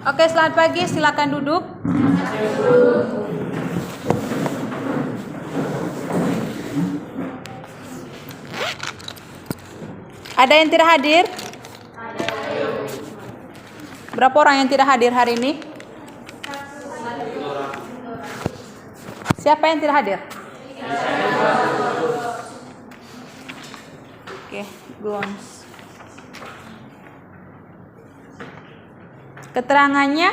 Oke, selamat pagi, silakan duduk. Ada yang tidak hadir? Berapa orang yang tidak hadir hari ini? Siapa yang tidak hadir? Oke, Gons. Keterangannya?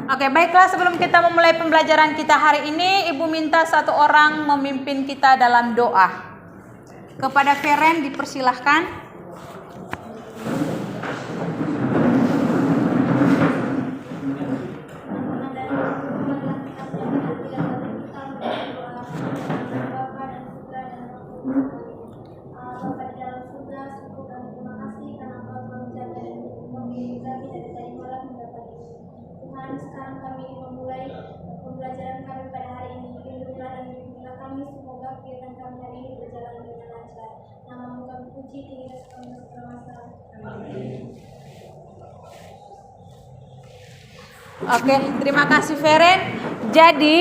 Oke, baiklah, sebelum kita memulai pembelajaran kita hari ini, Ibu minta satu orang memimpin kita dalam doa. Kepada Feren dipersilahkan. Sekarang kami memulai pembelajaran kami pada hari ini. Lindungilah dan bimbinglah kami, semoga kegiatan kami hari ini berjalan dengan lancar. Namamu kami puji, tinggi dan kami berserah. Amin. Oke, terima kasih Feren. Jadi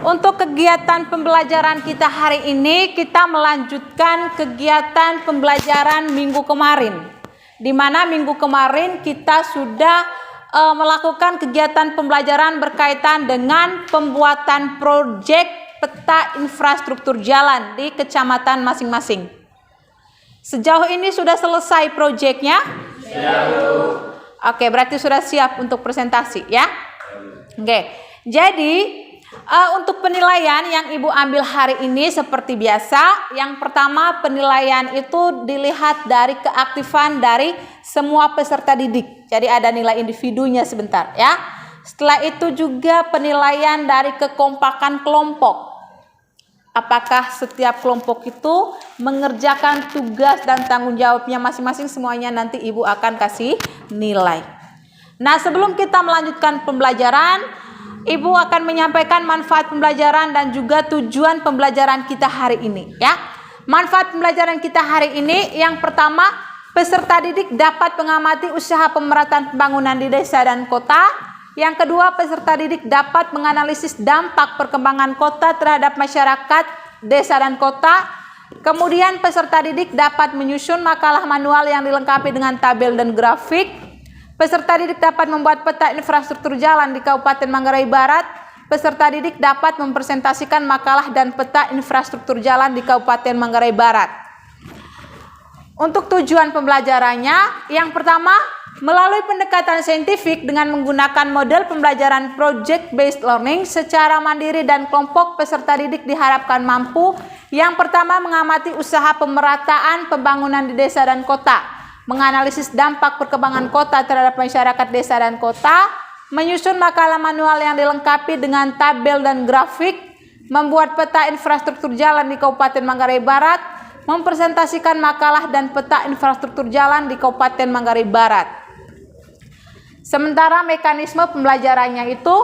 untuk kegiatan pembelajaran kita hari ini, kita melanjutkan kegiatan pembelajaran minggu kemarin. Di mana minggu kemarin kita sudah melakukan kegiatan pembelajaran berkaitan dengan pembuatan proyek peta infrastruktur jalan di kecamatan masing-masing. Sejauh ini sudah selesai proyeknya? Oke, berarti sudah siap untuk presentasi ya? Oke, jadi untuk penilaian yang Ibu ambil hari ini seperti biasa, yang pertama penilaian itu dilihat dari keaktifan dari semua peserta didik. Jadi ada nilai individunya sebentar ya. Setelah itu juga penilaian dari kekompakan kelompok. Apakah setiap kelompok itu mengerjakan tugas dan tanggung jawabnya masing-masing, semuanya nanti Ibu akan kasih nilai. Nah, sebelum kita melanjutkan pembelajaran, Ibu akan menyampaikan manfaat pembelajaran dan juga tujuan pembelajaran kita hari ini ya. Manfaat pembelajaran kita hari ini yang pertama, peserta didik dapat mengamati usaha pemerataan pembangunan di desa dan kota. Yang kedua, peserta didik dapat menganalisis dampak perkembangan kota terhadap masyarakat desa dan kota. Kemudian peserta didik dapat menyusun makalah manual yang dilengkapi dengan tabel dan grafik. Peserta didik dapat membuat peta infrastruktur jalan di Kabupaten Manggarai Barat. Peserta didik dapat mempresentasikan makalah dan peta infrastruktur jalan di Kabupaten Manggarai Barat. Untuk tujuan pembelajarannya, yang pertama, melalui pendekatan saintifik dengan menggunakan model pembelajaran project based learning secara mandiri dan kelompok peserta didik diharapkan mampu yang pertama mengamati usaha pemerataan pembangunan di desa dan kota, menganalisis dampak perkembangan kota terhadap masyarakat desa dan kota, menyusun makalah manual yang dilengkapi dengan tabel dan grafik, membuat peta infrastruktur jalan di Kabupaten Manggarai Barat, mempresentasikan makalah dan peta infrastruktur jalan di Kabupaten Manggarai Barat. Sementara mekanisme pembelajarannya itu,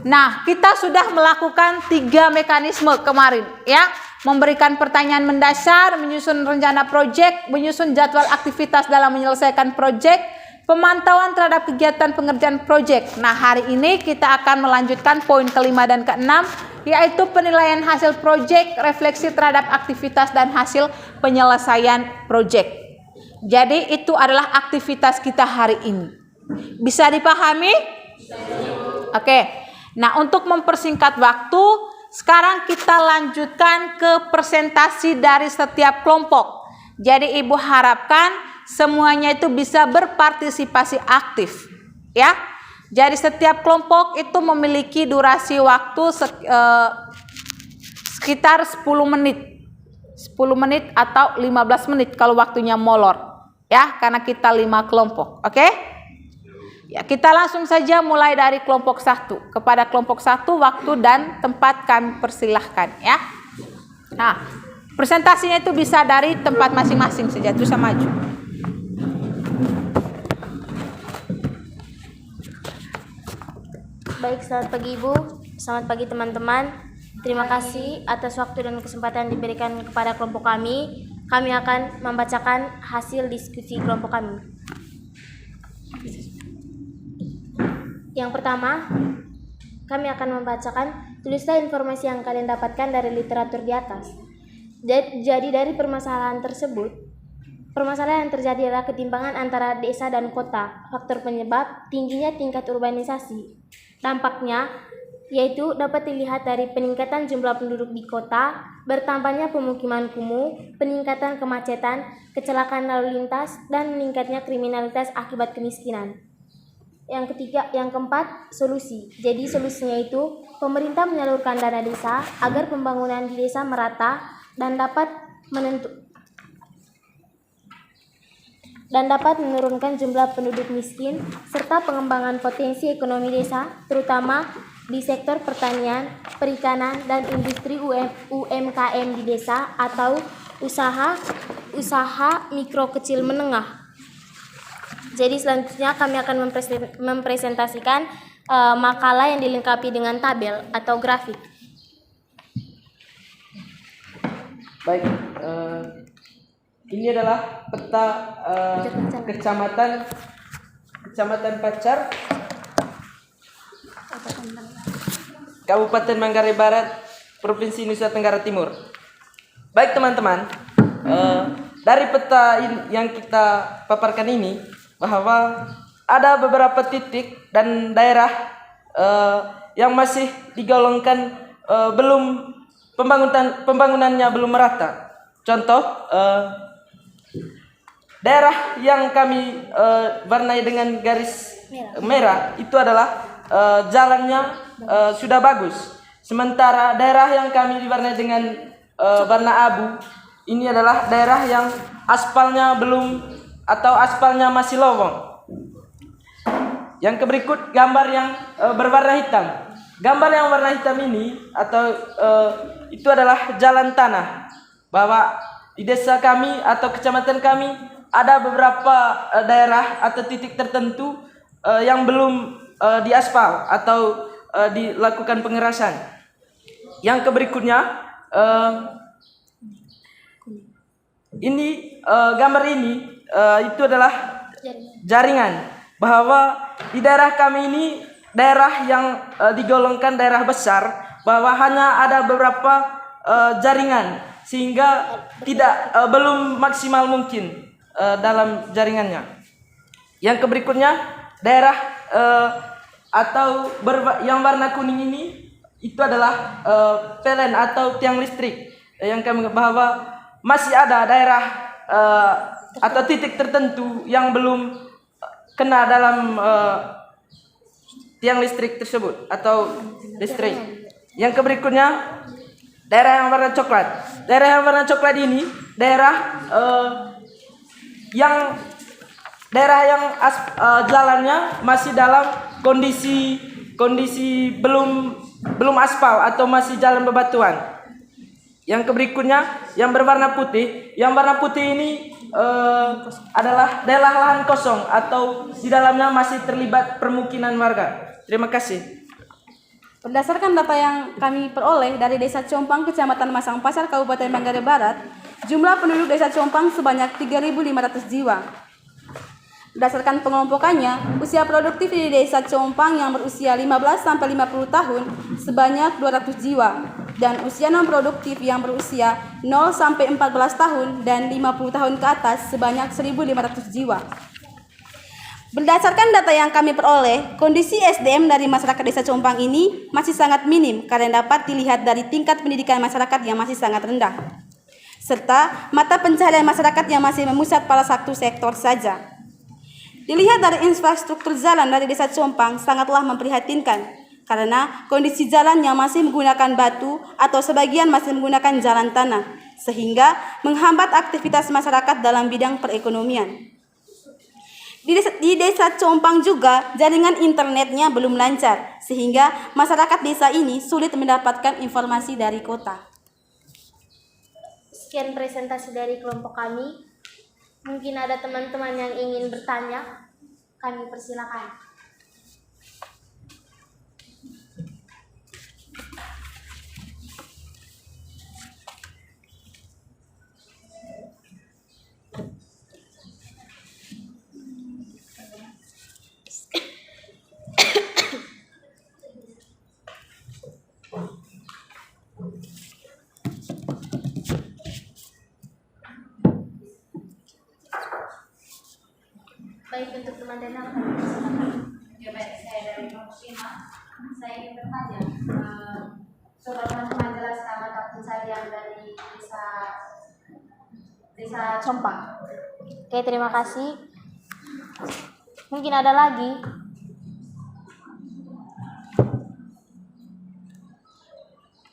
nah kita sudah melakukan 3 mekanisme kemarin ya. Memberikan pertanyaan mendasar, menyusun rencana proyek, menyusun jadwal aktivitas dalam menyelesaikan proyek, pemantauan terhadap kegiatan pengerjaan proyek. Nah, hari ini kita akan melanjutkan poin kelima dan keenam, yaitu penilaian hasil proyek, refleksi terhadap aktivitas dan hasil penyelesaian proyek. Jadi itu adalah aktivitas kita hari ini. Bisa dipahami? Oke. Nah, untuk mempersingkat waktu, sekarang kita lanjutkan ke presentasi dari setiap kelompok. Jadi Ibu harapkan semuanya itu bisa berpartisipasi aktif ya. Jadi setiap kelompok itu memiliki durasi waktu sekitar 10 menit. 10 menit atau 15 menit kalau waktunya molor ya, karena kita 5 kelompok. Oke? Ya, kita langsung saja mulai dari kelompok 1. Kepada kelompok 1 waktu dan tempat kami persilahkan ya. Nah, presentasinya itu bisa dari tempat masing-masing saja, terus maju. Baik, selamat pagi Ibu, selamat pagi teman-teman. Terima kasih atas waktu dan kesempatan diberikan kepada kelompok kami. Kami akan membacakan hasil diskusi kelompok kami. Yang pertama, kami akan membacakan tulislah informasi yang kalian dapatkan dari literatur di atas. Jadi dari permasalahan tersebut, permasalahan yang terjadi adalah ketimpangan antara desa dan kota. Faktor penyebab tingginya tingkat urbanisasi. Dampaknya yaitu dapat dilihat dari peningkatan jumlah penduduk di kota, bertambahnya pemukiman kumuh, peningkatan kemacetan, kecelakaan lalu lintas, dan meningkatnya kriminalitas akibat kemiskinan. Yang keempat, solusi. Jadi solusinya itu pemerintah menyalurkan dana desa agar pembangunan di desa merata dan dapat menurunkan jumlah penduduk miskin serta pengembangan potensi ekonomi desa, terutama di sektor pertanian, perikanan, dan industri UMKM di desa atau usaha mikro kecil menengah. Jadi selanjutnya kami akan mempresentasikan makalah yang dilengkapi dengan tabel atau grafik. Baik, ini adalah peta kecamatan Pacar, Kabupaten Manggarai Barat, Provinsi Nusa Tenggara Timur. Baik teman-teman, dari peta yang kita paparkan ini, bahwa ada beberapa titik dan daerah yang masih digolongkan belum pembangunannya belum merata. Contoh, daerah yang kami warnai dengan garis merah itu adalah jalannya sudah bagus. Sementara daerah yang kami diwarnai dengan warna abu ini adalah daerah yang aspalnya belum atau aspalnya masih lowong. Yang berikut gambar yang berwarna hitam. Gambar yang warna hitam ini atau itu adalah jalan tanah. Bahwa di desa kami atau kecamatan kami ada beberapa daerah atau titik tertentu yang belum diaspal atau dilakukan pengerasan. Yang berikutnya ini gambar ini itu adalah jaringan, bahwa di daerah kami ini daerah yang digolongkan daerah besar, bahwa hanya ada beberapa jaringan sehingga belum maksimal mungkin dalam jaringannya. Yang berikutnya daerah atau yang warna kuning ini itu adalah PLN atau tiang listrik, yang kami bahwa masih ada daerah atau titik tertentu yang belum kena dalam tiang listrik tersebut atau listrik. Yang berikutnya daerah yang warna coklat. Daerah yang warna coklat ini daerah yang jalannya masih dalam kondisi belum aspal atau masih jalan bebatuan. Yang berikutnya yang berwarna putih. Yang warna putih ini adalah daerah lahan kosong atau di dalamnya masih terlibat permukiman warga. Terima kasih. Berdasarkan data yang kami peroleh dari Desa Compang, Kecamatan Masang Pasar, Kabupaten Manggarai Barat, jumlah penduduk Desa Compang sebanyak 3.500 jiwa. Berdasarkan pengelompokannya, usia produktif di Desa Compang yang berusia 15-50 tahun sebanyak 200 jiwa, dan usia non-produktif yang berusia 0-14 tahun dan 50 tahun ke atas sebanyak 1.500 jiwa. Berdasarkan data yang kami peroleh, kondisi SDM dari masyarakat Desa Compang ini masih sangat minim karena dapat dilihat dari tingkat pendidikan masyarakat yang masih sangat rendah, serta mata pencaharian masyarakat yang masih memusat pada satu sektor saja. Dilihat dari infrastruktur jalan dari Desa Compang sangatlah memprihatinkan, karena kondisi jalan yang masih menggunakan batu atau sebagian masih menggunakan jalan tanah, sehingga menghambat aktivitas masyarakat dalam bidang perekonomian. Di Desa Compang juga jaringan internetnya belum lancar, sehingga masyarakat desa ini sulit mendapatkan informasi dari kota. Sekian presentasi dari kelompok kami. Mungkin ada teman-teman yang ingin bertanya, kami persilakan. Desa Compang. Oke, terima kasih. Mungkin ada lagi.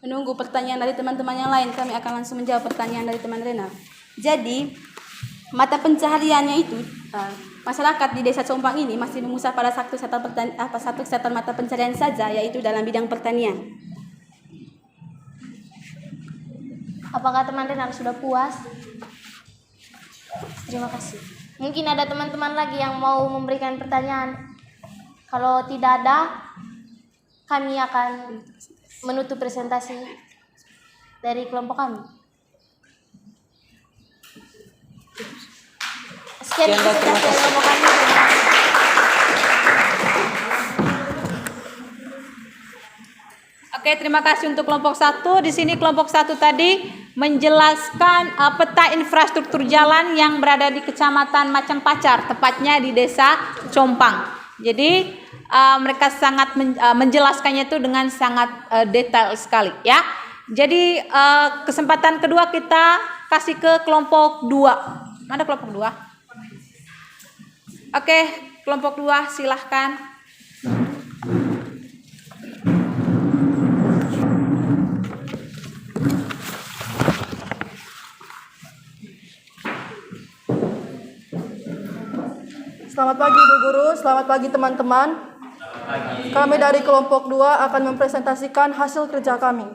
Menunggu pertanyaan dari teman-teman yang lain, kami akan langsung menjawab pertanyaan dari teman Rena. Jadi, mata pencahariannya itu, masyarakat di Desa Compang ini masih mengusah pada satu sektor mata pencaharian saja, yaitu dalam bidang pertanian. Apakah teman Rena sudah puas? Terima kasih. Mungkin ada teman-teman lagi yang mau memberikan pertanyaan. Kalau tidak ada, kami akan menutup presentasi dari kelompok kami. Sekian presentasi dari kelompok kami. Oke, terima kasih untuk kelompok 1. Di sini kelompok 1 tadi menjelaskan peta infrastruktur jalan yang berada di Kecamatan Macang-Pacar, tepatnya di Desa Compang. Jadi mereka sangat menjelaskannya itu dengan sangat detail sekali ya. Jadi kesempatan kedua kita kasih ke kelompok 2. Mana kelompok 2? Oke, kelompok 2 silahkan. Selamat pagi Bu Guru, selamat pagi teman-teman. Kami dari kelompok 2 akan mempresentasikan hasil kerja kami.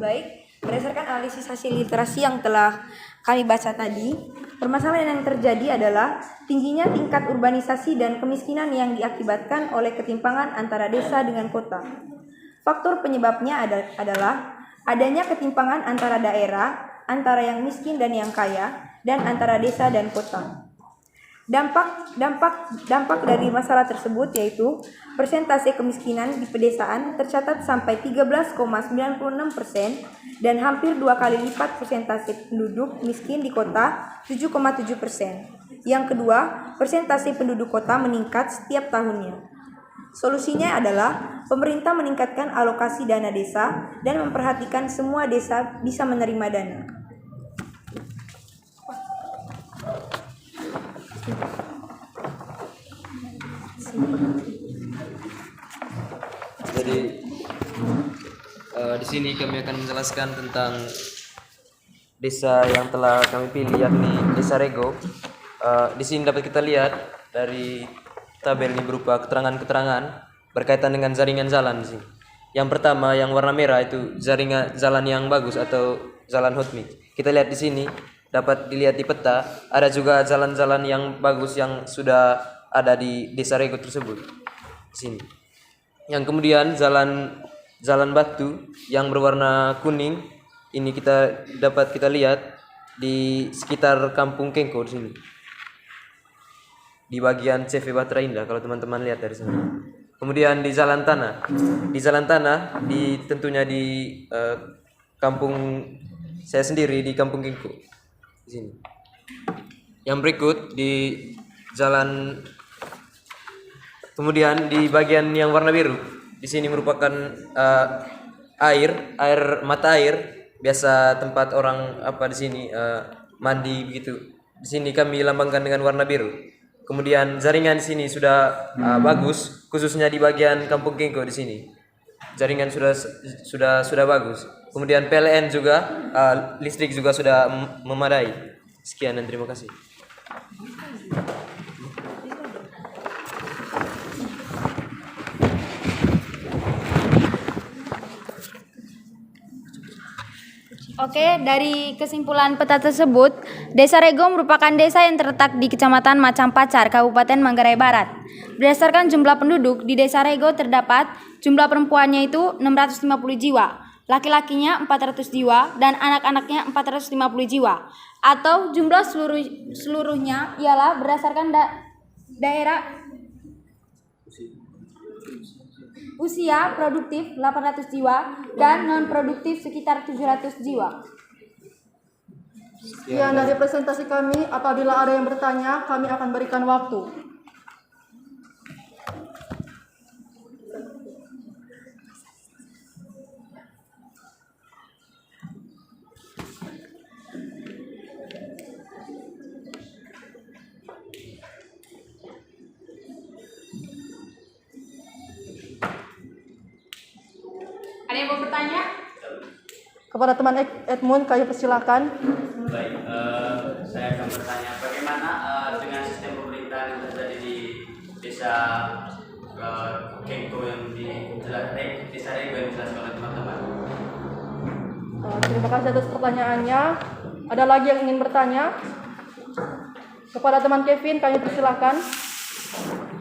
Baik, berdasarkan analisis hasil literasi yang telah kami baca tadi, permasalahan yang terjadi adalah tingginya tingkat urbanisasi dan kemiskinan yang diakibatkan oleh ketimpangan antara desa dengan kota. Faktor penyebabnya adalah adanya ketimpangan antara daerah, antara yang miskin dan yang kaya, dan antara desa dan kota. Dampak dari masalah tersebut yaitu persentase kemiskinan di pedesaan tercatat sampai 13,96% dan hampir 2 kali lipat persentase penduduk miskin di kota 7,7%. Yang kedua, persentase penduduk kota meningkat setiap tahunnya. Solusinya adalah pemerintah meningkatkan alokasi dana desa dan memperhatikan semua desa bisa menerima dana. Jadi di sini kami akan menjelaskan tentang desa yang telah kami pilih, yakni Desa Rego. Di sini dapat kita lihat dari tabel ini berupa keterangan-keterangan berkaitan dengan jaringan jalan di sini. Yang pertama yang warna merah itu jaringan jalan yang bagus atau jalan hotmix. Kita lihat di sini dapat dilihat di peta ada juga jalan-jalan yang bagus yang sudah ada di Desa Rego tersebut. Di sini. Yang kemudian jalan batu yang berwarna kuning ini dapat kita lihat di sekitar Kampung Kengko di sini. Di bagian CV Batra Indah kalau teman-teman lihat dari sana. Kemudian di jalan tanah tentunya di kampung saya sendiri di Kampung Kengko di sini. Yang berikut di jalan, kemudian di bagian yang warna biru di sini merupakan mata air biasa tempat orang di sini mandi begitu. Di sini kami lambangkan dengan warna biru. Kemudian jaringan di sini sudah bagus, khususnya di bagian Kampung Kengko di sini. Jaringan sudah bagus. Kemudian PLN juga listrik juga sudah memadai. Sekian dan terima kasih. Oke, dari kesimpulan peta tersebut, Desa Rego merupakan desa yang terletak di Kecamatan Macang-Pacar, Kabupaten Manggarai Barat. Berdasarkan jumlah penduduk, di Desa Rego terdapat jumlah perempuannya itu 650 jiwa, laki-lakinya 400 jiwa, dan anak-anaknya 450 jiwa. Atau jumlah seluruhnya ialah berdasarkan daerah usia produktif 800 jiwa dan non-produktif sekitar 700 jiwa. Sekian dari presentasi kami. Apabila ada yang bertanya, kami akan berikan waktu. yang mau bertanya? Kepada teman Edmund, kami persilakan. Baik, saya akan bertanya bagaimana dengan sistem pemerintahan yang terjadi di desa Kengko yang desa Rego yang dijelaskan oleh teman-teman. Terima kasih atas pertanyaannya. Ada lagi yang ingin bertanya? Kepada teman Kevin, kami persilakan.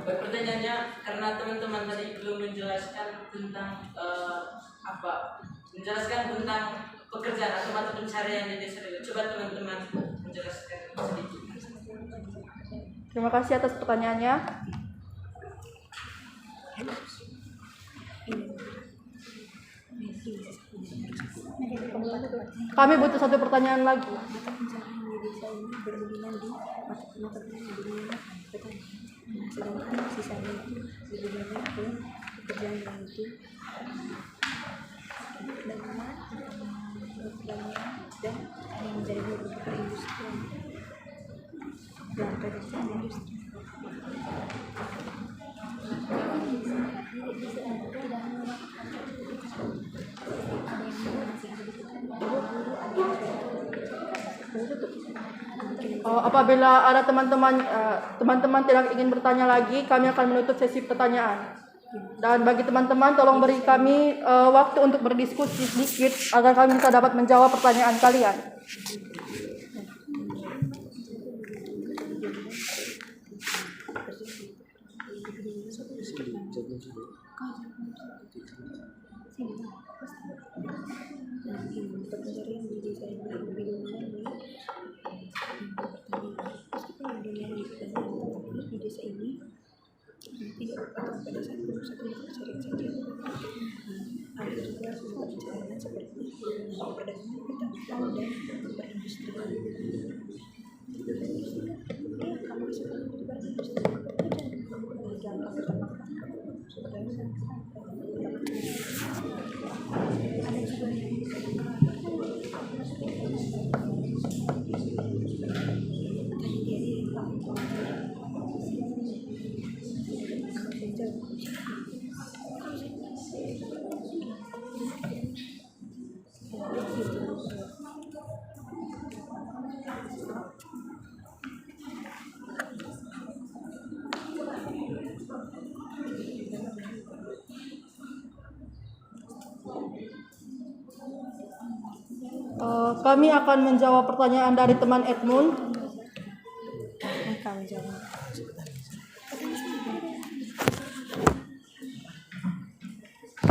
Pertanyaannya karena teman-teman tadi belum menjelaskan tentang menjelaskan tentang pekerjaan atau mata pencarian di desa Rego. Coba teman-teman menjelaskan sedikit. Terima kasih atas pertanyaannya. Kami butuh satu pertanyaan lagi. Apabila ada teman-teman tidak ingin bertanya lagi, kami akan menutup sesi pertanyaan. Dan bagi teman-teman, tolong beri kami waktu untuk berdiskusi sedikit agar kami bisa dapat menjawab pertanyaan kalian. Kami akan menjawab pertanyaan dari teman Edmund.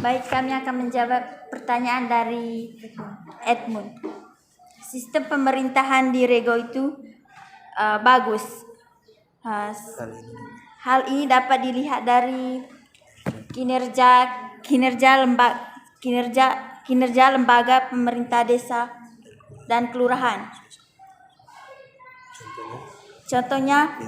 Baik, kami akan menjawab pertanyaan dari Edmund. Sistem pemerintahan di Rego itu bagus. Hal ini dapat dilihat dari kinerja lembaga pemerintah desa dan kelurahan. Contohnya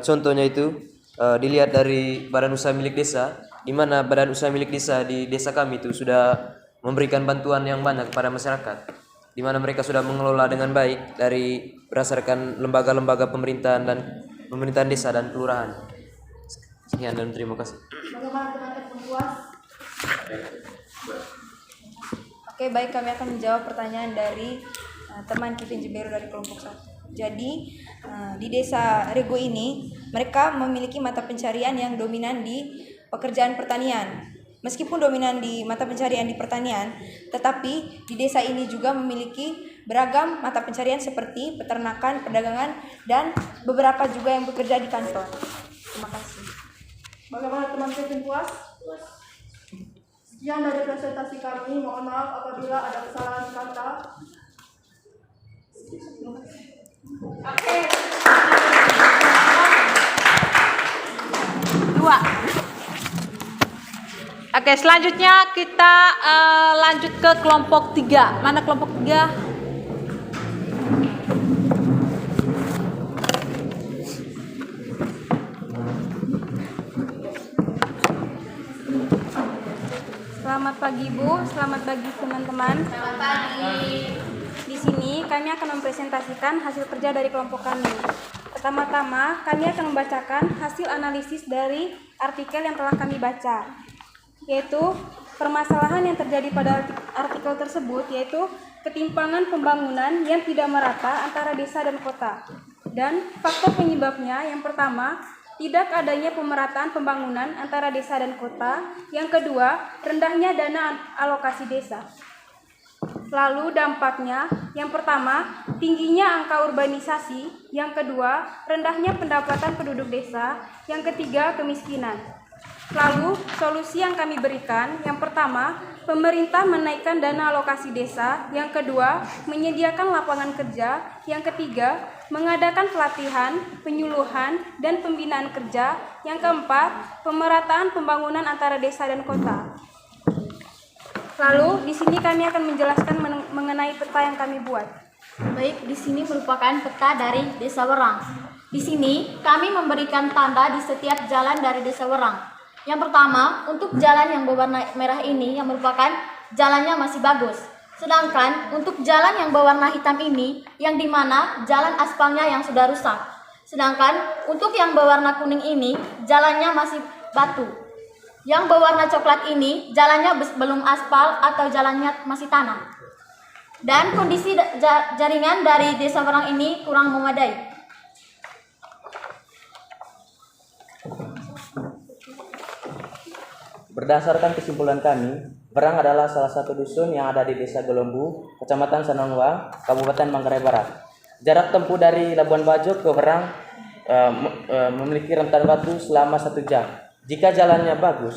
contohnya itu dilihat dari badan usaha milik desa, di mana badan usaha milik desa di desa kami itu sudah memberikan bantuan yang banyak kepada masyarakat, di mana mereka sudah mengelola dengan baik dari berdasarkan lembaga-lembaga pemerintahan desa dan kelurahan. Sekian dan terima kasih. Bagaimana teman-teman puas? Oke, baik, kami akan menjawab pertanyaan dari teman Kevin Jebero dari kelompok 1. Jadi di desa Rego ini mereka memiliki mata pencarian yang dominan di pekerjaan pertanian. Meskipun dominan di mata pencarian di pertanian, tetapi di desa ini juga memiliki beragam mata pencarian seperti peternakan, perdagangan, dan beberapa juga yang bekerja di kantor. Terima kasih. Bagaimana teman Kevin puas? Sekian dari presentasi kami. Mohon maaf apabila ada kesalahan kata. Oke. 2. Oke, selanjutnya kita lanjut ke kelompok 3. Mana kelompok 3? Selamat pagi Bu, selamat pagi teman-teman. Selamat pagi. Di sini kami akan mempresentasikan hasil kerja dari kelompok kami. Pertama-tama, kami akan membacakan hasil analisis dari artikel yang telah kami baca, yaitu permasalahan yang terjadi pada artikel tersebut, yaitu ketimpangan pembangunan yang tidak merata antara desa dan kota. Dan faktor penyebabnya, yang pertama, tidak adanya pemerataan pembangunan antara desa dan kota. Yang kedua, rendahnya dana alokasi desa. Lalu dampaknya, yang pertama, tingginya angka urbanisasi. Yang kedua, rendahnya pendapatan penduduk desa. Yang ketiga, kemiskinan. Lalu, solusi yang kami berikan, yang pertama, pemerintah menaikkan dana alokasi desa. Yang kedua, menyediakan lapangan kerja. Yang ketiga, mengadakan pelatihan, penyuluhan, dan pembinaan kerja. Yang keempat, pemerataan pembangunan antara desa dan kota. Lalu, di sini kami akan menjelaskan mengenai peta yang kami buat. Baik, di sini merupakan peta dari Desa Werang. Di sini kami memberikan tanda di setiap jalan dari Desa Werang. Yang pertama, untuk jalan yang berwarna merah ini yang merupakan jalannya masih bagus. Sedangkan untuk jalan yang berwarna hitam ini yang dimana jalan aspalnya yang sudah rusak. Sedangkan untuk yang berwarna kuning ini jalannya masih batu. Yang berwarna coklat ini jalannya belum aspal atau jalannya masih tanah. Dan kondisi jaringan dari Desa Werang ini kurang memadai. Berdasarkan kesimpulan kami, Werang adalah salah satu dusun yang ada di Desa Gelombu, Kecamatan Sanonwa, Kabupaten Manggarai Barat. Jarak tempuh dari Labuan Bajo ke Werang memiliki rentan waktu selama 1 jam. Jika jalannya bagus,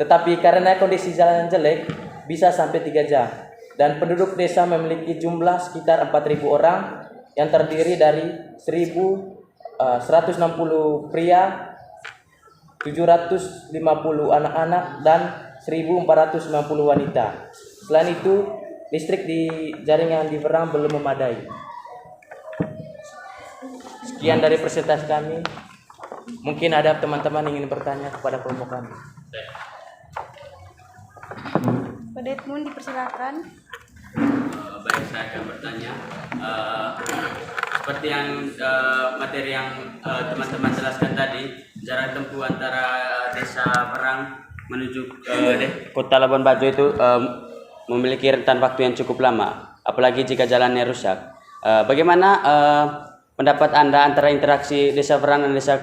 tetapi karena kondisi jalan yang jelek, bisa sampai 3 jam. Dan penduduk desa memiliki jumlah sekitar 4.000 orang yang terdiri dari 1.160 pria, 750 anak-anak, dan 1.490 wanita. Selain itu, listrik di jaringan di Werang belum memadai. Sekian dari presentasi kami. Mungkin ada teman-teman ingin bertanya kepada kelompok kami. Pada Edmund dipersilakan. Baik, saya akan bertanya. Seperti yang materi yang teman-teman jelaskan tadi, jarak tempuh antara Desa Werang menuju Kota Labuan Bajo itu memiliki rentan waktu yang cukup lama, apalagi jika jalannya rusak. Bagaimana pendapat Anda antara interaksi Desa Werang dan Desa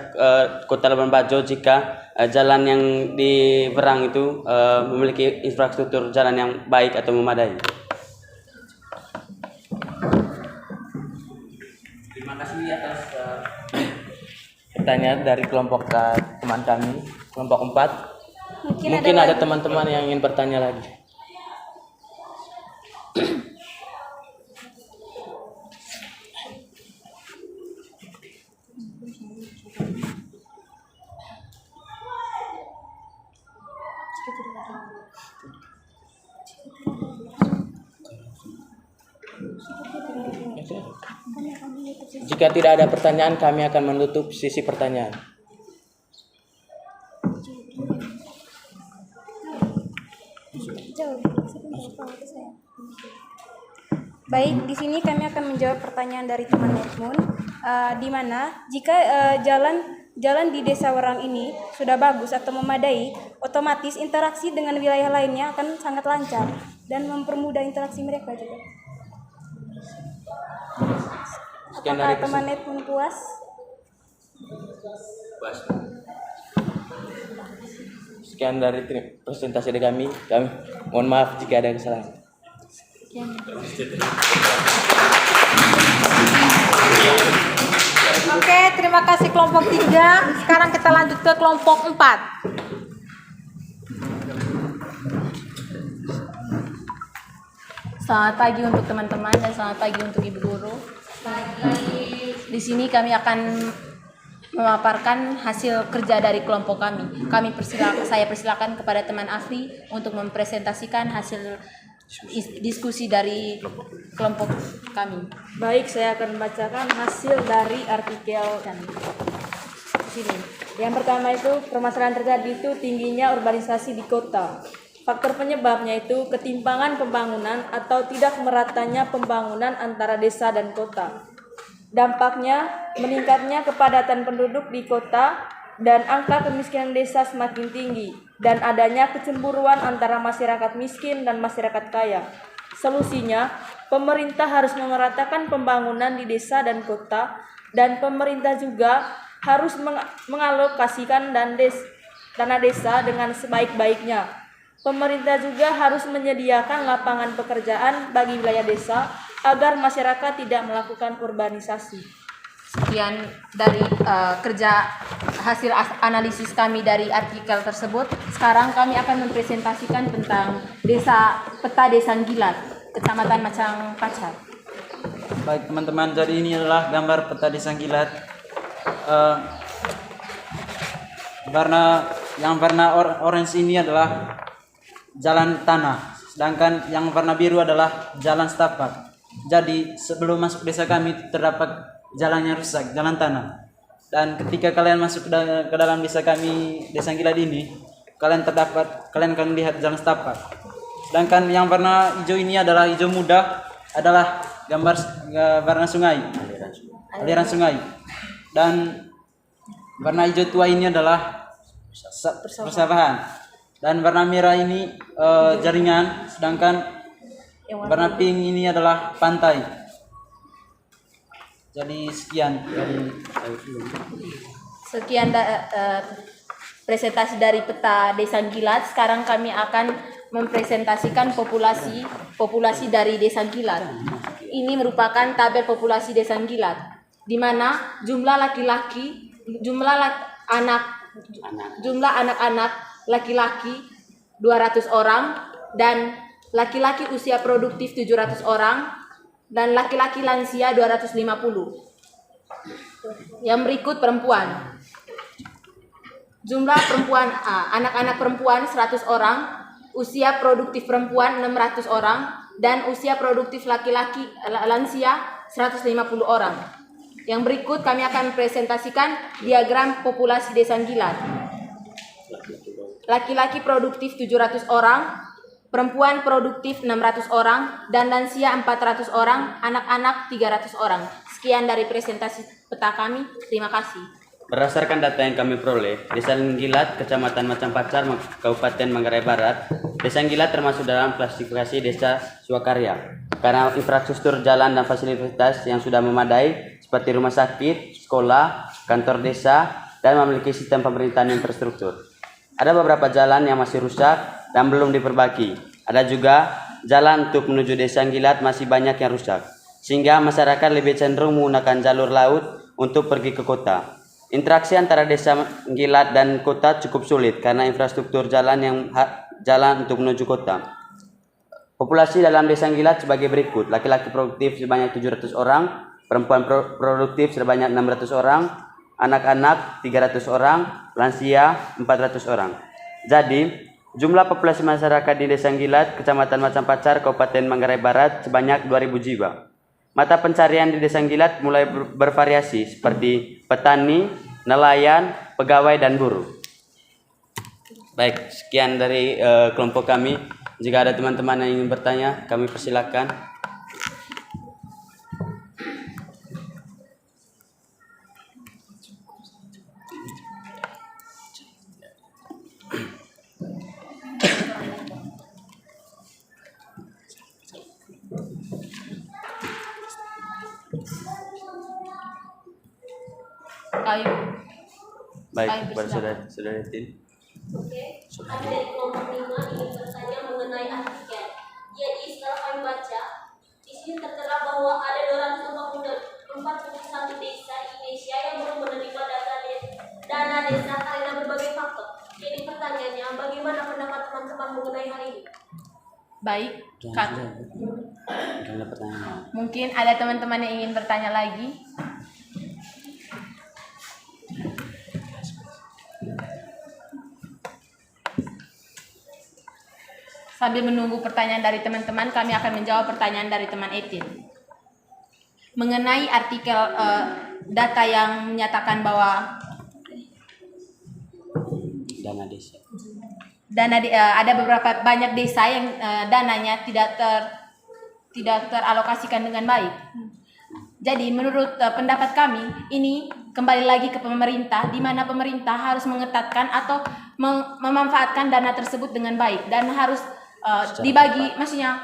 Kota Labuan Bajo jika jalan yang di Werang itu memiliki infrastruktur jalan yang baik atau memadai? Terima kasih atas pertanyaan dari kelompok teman kami, kelompok 4. Mungkin ada teman-teman yang ingin bertanya lagi. Jika tidak ada pertanyaan, kami akan menutup sesi pertanyaan. Baik, di sini kami akan menjawab pertanyaan dari teman Edmund, di mana jika jalan di Desa Werang ini sudah bagus atau memadai, otomatis interaksi dengan wilayah lainnya akan sangat lancar dan mempermudah interaksi mereka juga. Apakah teman Edmund puas? Sekian dari presentasi dari kami. Mohon maaf jika ada kesalahan. Oke, terima kasih kelompok 3. Sekarang kita lanjut ke kelompok 4. Selamat pagi untuk teman-teman dan selamat pagi untuk ibu guru. Di sini kami akan memaparkan hasil kerja dari kelompok kami. Saya persilakan kepada teman Afri untuk mempresentasikan hasil diskusi dari kelompok kami. Baik, saya akan membacakan hasil dari artikel kami. Di sini. Yang pertama itu permasalahan terjadi itu tingginya urbanisasi di kota. Faktor penyebabnya itu ketimpangan pembangunan atau tidak meratanya pembangunan antara desa dan kota. Dampaknya, meningkatnya kepadatan penduduk di kota dan angka kemiskinan desa semakin tinggi, dan adanya kecemburuan antara masyarakat miskin dan masyarakat kaya. Solusinya, pemerintah harus memeratakan pembangunan di desa dan kota, dan pemerintah juga harus mengalokasikan dana desa dengan sebaik-baiknya. Pemerintah juga harus menyediakan lapangan pekerjaan bagi wilayah desa agar masyarakat tidak melakukan urbanisasi. Sekian dari kerja hasil analisis kami dari artikel tersebut. Sekarang kami akan mempresentasikan tentang peta Desa Nggilat, Kecamatan Macang Pacar. Baik teman-teman, jadi ini adalah gambar peta Desa Nggilat. Warna orange ini adalah jalan tanah, sedangkan yang warna biru adalah jalan setapak. Jadi sebelum masuk desa kami terdapat jalannya rusak, jalan tanah. Dan ketika kalian masuk ke dalam desa kami, Desa Nggilat ini, kalian akan lihat jalan setapak. Sedangkan yang warna hijau ini adalah hijau muda, adalah gambar warna sungai, aliran sungai. Dan warna hijau tua ini adalah persawahan. Dan warna merah ini jaringan, sedangkan warna pink ini adalah pantai. Jadi sekian Presentasi dari peta Desa Nggilat. Sekarang kami akan mempresentasikan populasi dari Desa Nggilat. Ini merupakan tabel populasi Desa Nggilat, di mana jumlah anak-anak laki-laki 200 orang, dan laki-laki usia produktif 700 orang, dan laki-laki lansia 250. Yang berikut perempuan. Jumlah perempuan anak-anak perempuan 100 orang, usia produktif perempuan 600 orang, dan usia produktif laki-laki lansia 150 orang. Yang berikut kami akan presentasikan diagram populasi Desa Nggilat. Laki-laki produktif 700 orang, perempuan produktif 600 orang, dan lansia 400 orang, anak-anak 300 orang. Sekian dari presentasi peta kami. Terima kasih. Berdasarkan data yang kami peroleh, Desa Nggilat, Kecamatan Macang Pacar, Kabupaten Manggarai Barat, Desa Nggilat termasuk dalam klasifikasi desa swakarya karena infrastruktur jalan dan fasilitas yang sudah memadai seperti rumah sakit, sekolah, kantor desa, dan memiliki sistem pemerintahan infrastruktur. Ada beberapa jalan yang masih rusak dan belum diperbaiki. Ada juga jalan untuk menuju Desa Nggilat masih banyak yang rusak, sehingga masyarakat lebih cenderung menggunakan jalur laut untuk pergi ke kota. Interaksi antara Desa Nggilat dan kota cukup sulit karena infrastruktur jalan untuk menuju kota. Populasi dalam Desa Nggilat sebagai berikut: laki-laki produktif sebanyak 700 orang, perempuan produktif sebanyak 600 orang, anak-anak 300 orang, lansia 400 orang. Jadi, jumlah populasi masyarakat di Desa Nggilat, Kecamatan Macang Pacar, Kabupaten Manggarai Barat sebanyak 2.000 jiwa. Mata pencarian di Desa Nggilat mulai bervariasi seperti petani, nelayan, pegawai, dan buruh. Baik, sekian dari kelompok kami. Jika ada teman-teman yang ingin bertanya, kami persilakan. Baik, kepada saudara Tin. Oke, kami dari kelompok 5 ingin bertanya mengenai artikel. Jadi setelah kami baca, di sini tertera bahwa ada 241 desa di Indonesia yang belum menerima dana desa karena berbagai faktor. Jadi pertanyaannya, bagaimana pendapat teman-teman mengenai hal ini? Baik, Kak. Mungkin ada teman-teman yang ingin bertanya lagi. Sambil menunggu pertanyaan dari teman-teman, kami akan menjawab pertanyaan dari teman Etin. Mengenai artikel data yang menyatakan bahwa Dana desa. Ada beberapa banyak desa yang dananya tidak teralokasikan dengan baik. Jadi menurut pendapat kami ini kembali lagi ke pemerintah, di mana pemerintah harus mengetatkan atau memanfaatkan dana tersebut dengan baik dan harus dibagi, maksudnya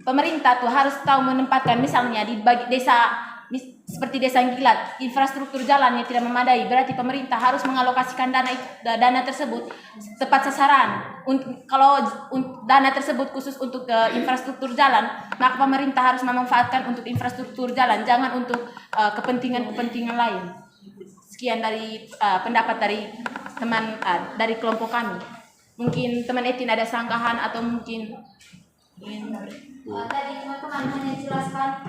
pemerintah tuh harus tahu menempatkan, misalnya di bagi desa seperti desa Gilat, infrastruktur jalannya tidak memadai, berarti pemerintah harus mengalokasikan dana tersebut tepat sasaran. Kalau dana tersebut khusus untuk infrastruktur jalan, maka pemerintah harus memanfaatkan untuk infrastruktur jalan, jangan untuk kepentingan lain. Sekian dari pendapat dari teman dari kelompok kami. Mungkin teman Etin ada sanggahan atau mungkin tadi teman-teman hanya jelaskan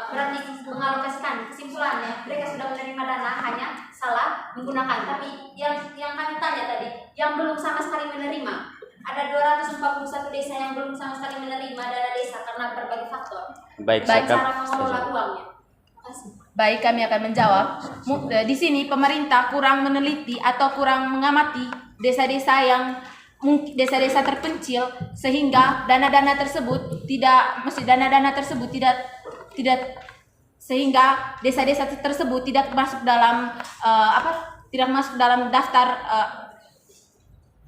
berarti mengalokasikan, kesimpulannya mereka sudah menerima dana, hanya salah menggunakan. Tapi yang kami tanya tadi, yang belum sama sekali menerima, ada 241 desa yang belum sama sekali menerima dana desa karena berbagai faktor. Baik, cara mengelola uangnya. Baik, kami akan menjawab. Di sini pemerintah kurang meneliti atau kurang mengamati desa-desa terpencil, sehingga dana-dana tersebut tidak sehingga desa-desa tersebut tidak masuk dalam daftar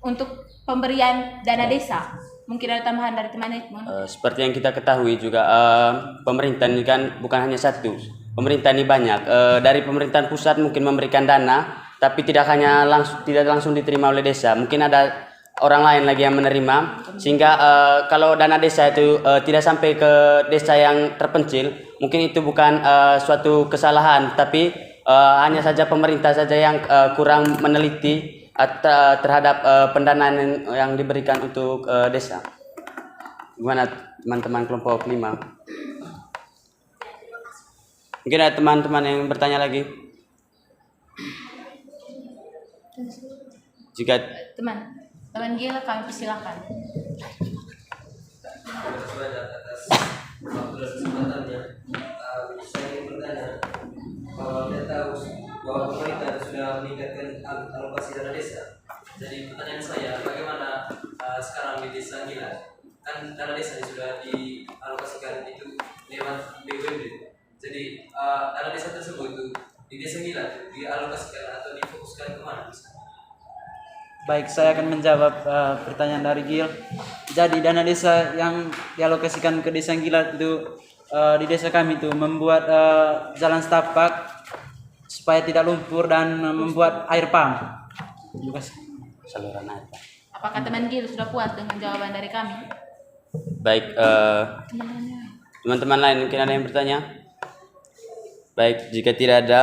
untuk pemberian dana desa. Mungkin ada tambahan dari teman Edmund. Seperti yang kita ketahui juga, pemerintah ini kan bukan hanya satu, pemerintah ini banyak. Dari pemerintahan pusat mungkin memberikan dana, tapi tidak langsung diterima oleh desa. Mungkin ada orang lain lagi yang menerima, sehingga kalau dana desa itu tidak sampai ke desa yang terpencil, mungkin itu bukan suatu kesalahan, tapi hanya saja pemerintah saja yang kurang meneliti terhadap pendanaan yang diberikan untuk desa. Gimana teman-teman kelompok 5? Mungkin ada teman-teman yang bertanya lagi? Jika Teman Gil, kami persilakan. Saya ingin bertanya bahwa kita tahu bahwa pemerintah sudah meningkatkan alokasi dana desa. Jadi pertanyaan saya, bagaimana sekarang di desa Gilat? Kan dana desa sudah dialokasikan itu lewat BUMD. Jadi dana desa tersebut itu di desa Gilat dialokasikan atau difokuskan kemana? Baik, saya akan menjawab pertanyaan dari Gil. Jadi dana desa yang dialokasikan ke desa Gilat itu di desa kami itu membuat jalan setapak supaya tidak lumpur dan membuat air pump. Saluran air. Apakah teman Gil sudah puas dengan jawaban dari kami? Baik, teman-teman lain mungkin ada yang bertanya? Baik, jika tidak ada,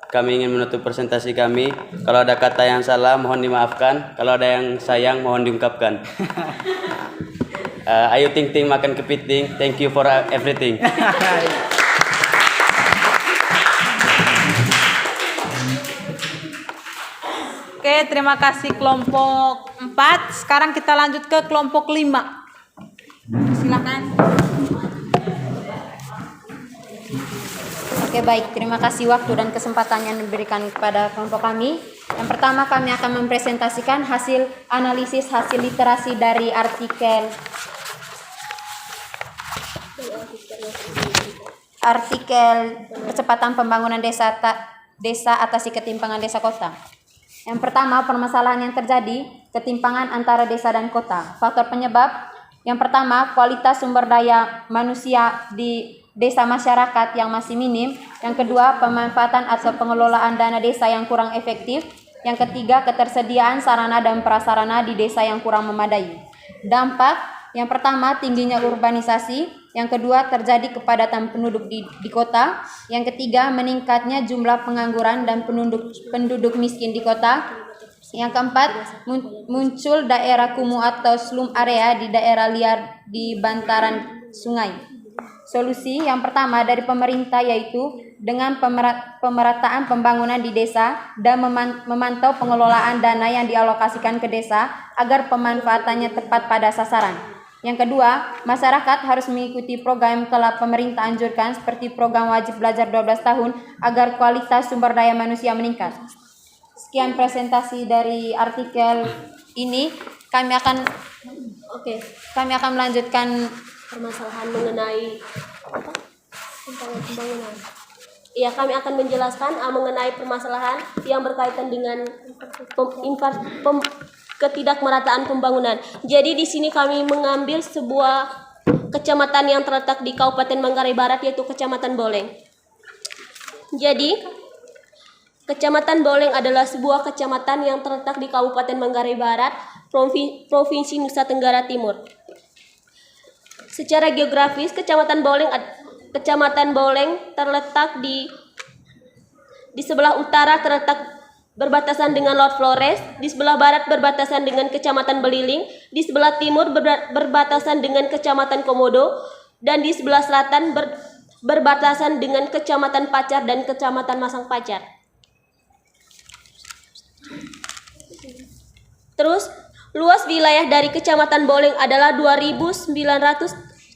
kami ingin menutup presentasi kami. Kalau ada kata yang salah mohon dimaafkan, kalau ada yang sayang mohon diungkapkan. Ayo ting ting makan kepiting. Thank you for everything. Oke, terima kasih kelompok 4. Sekarang kita lanjut ke kelompok 5. Silakan. Oke, baik, terima kasih waktu dan kesempatan yang diberikan kepada kelompok kami. Yang pertama, kami akan mempresentasikan hasil analisis hasil literasi dari artikel percepatan pembangunan desa atasi ketimpangan desa kota. Yang pertama, permasalahan yang terjadi ketimpangan antara desa dan kota. Faktor penyebab yang pertama, kualitas sumber daya manusia di desa masyarakat yang masih minim. Yang kedua, pemanfaatan atau pengelolaan dana desa yang kurang efektif. Yang ketiga, ketersediaan sarana dan prasarana di desa yang kurang memadai. Dampak yang pertama, tingginya urbanisasi. Yang kedua, terjadi kepadatan penduduk di kota. Yang ketiga, meningkatnya jumlah pengangguran dan penduduk miskin di kota. Yang keempat, muncul daerah kumuh atau slum area di daerah liar di bantaran sungai. Solusi yang pertama dari pemerintah yaitu dengan pemerataan pembangunan di desa dan memantau pengelolaan dana yang dialokasikan ke desa agar pemanfaatannya tepat pada sasaran. Yang kedua, masyarakat harus mengikuti program yang telah pemerintah anjurkan seperti program wajib belajar 12 tahun agar kualitas sumber daya manusia meningkat. Sekian presentasi dari artikel ini. Kami akan melanjutkan permasalahan mengenai pembangunan. Ya, kami akan menjelaskan mengenai permasalahan yang berkaitan dengan ketidakmerataan pembangunan. Jadi di sini kami mengambil sebuah kecamatan yang terletak di Kabupaten Manggarai Barat, yaitu Kecamatan Boleng. Jadi Kecamatan Boleng adalah sebuah kecamatan yang terletak di Kabupaten Manggarai Barat, Provinsi Nusa Tenggara Timur. Secara geografis, Kecamatan Boleng terletak di sebelah utara berbatasan dengan Lord Flores, di sebelah barat berbatasan dengan Kecamatan Beliling, di sebelah timur berbatasan dengan Kecamatan Komodo, dan di sebelah selatan berbatasan dengan Kecamatan Pacar dan Kecamatan Masang Pacar. Terus, luas wilayah dari Kecamatan Boleng adalah 2.397,03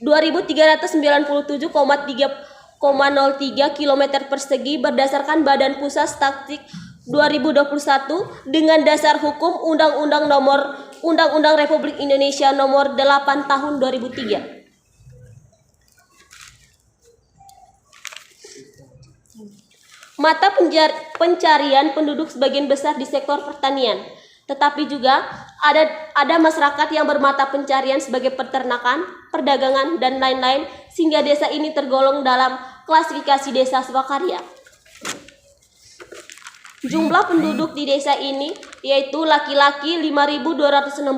km persegi berdasarkan Badan Pusat Statistik 2021 dengan dasar hukum Undang-Undang Republik Indonesia Nomor 8 Tahun 2003. Mata pencarian penduduk sebagian besar di sektor pertanian, tetapi juga ada masyarakat yang bermata pencarian sebagai peternakan, perdagangan, dan lain-lain, sehingga desa ini tergolong dalam klasifikasi desa swakarya. Jumlah penduduk di desa ini yaitu laki-laki 5.267,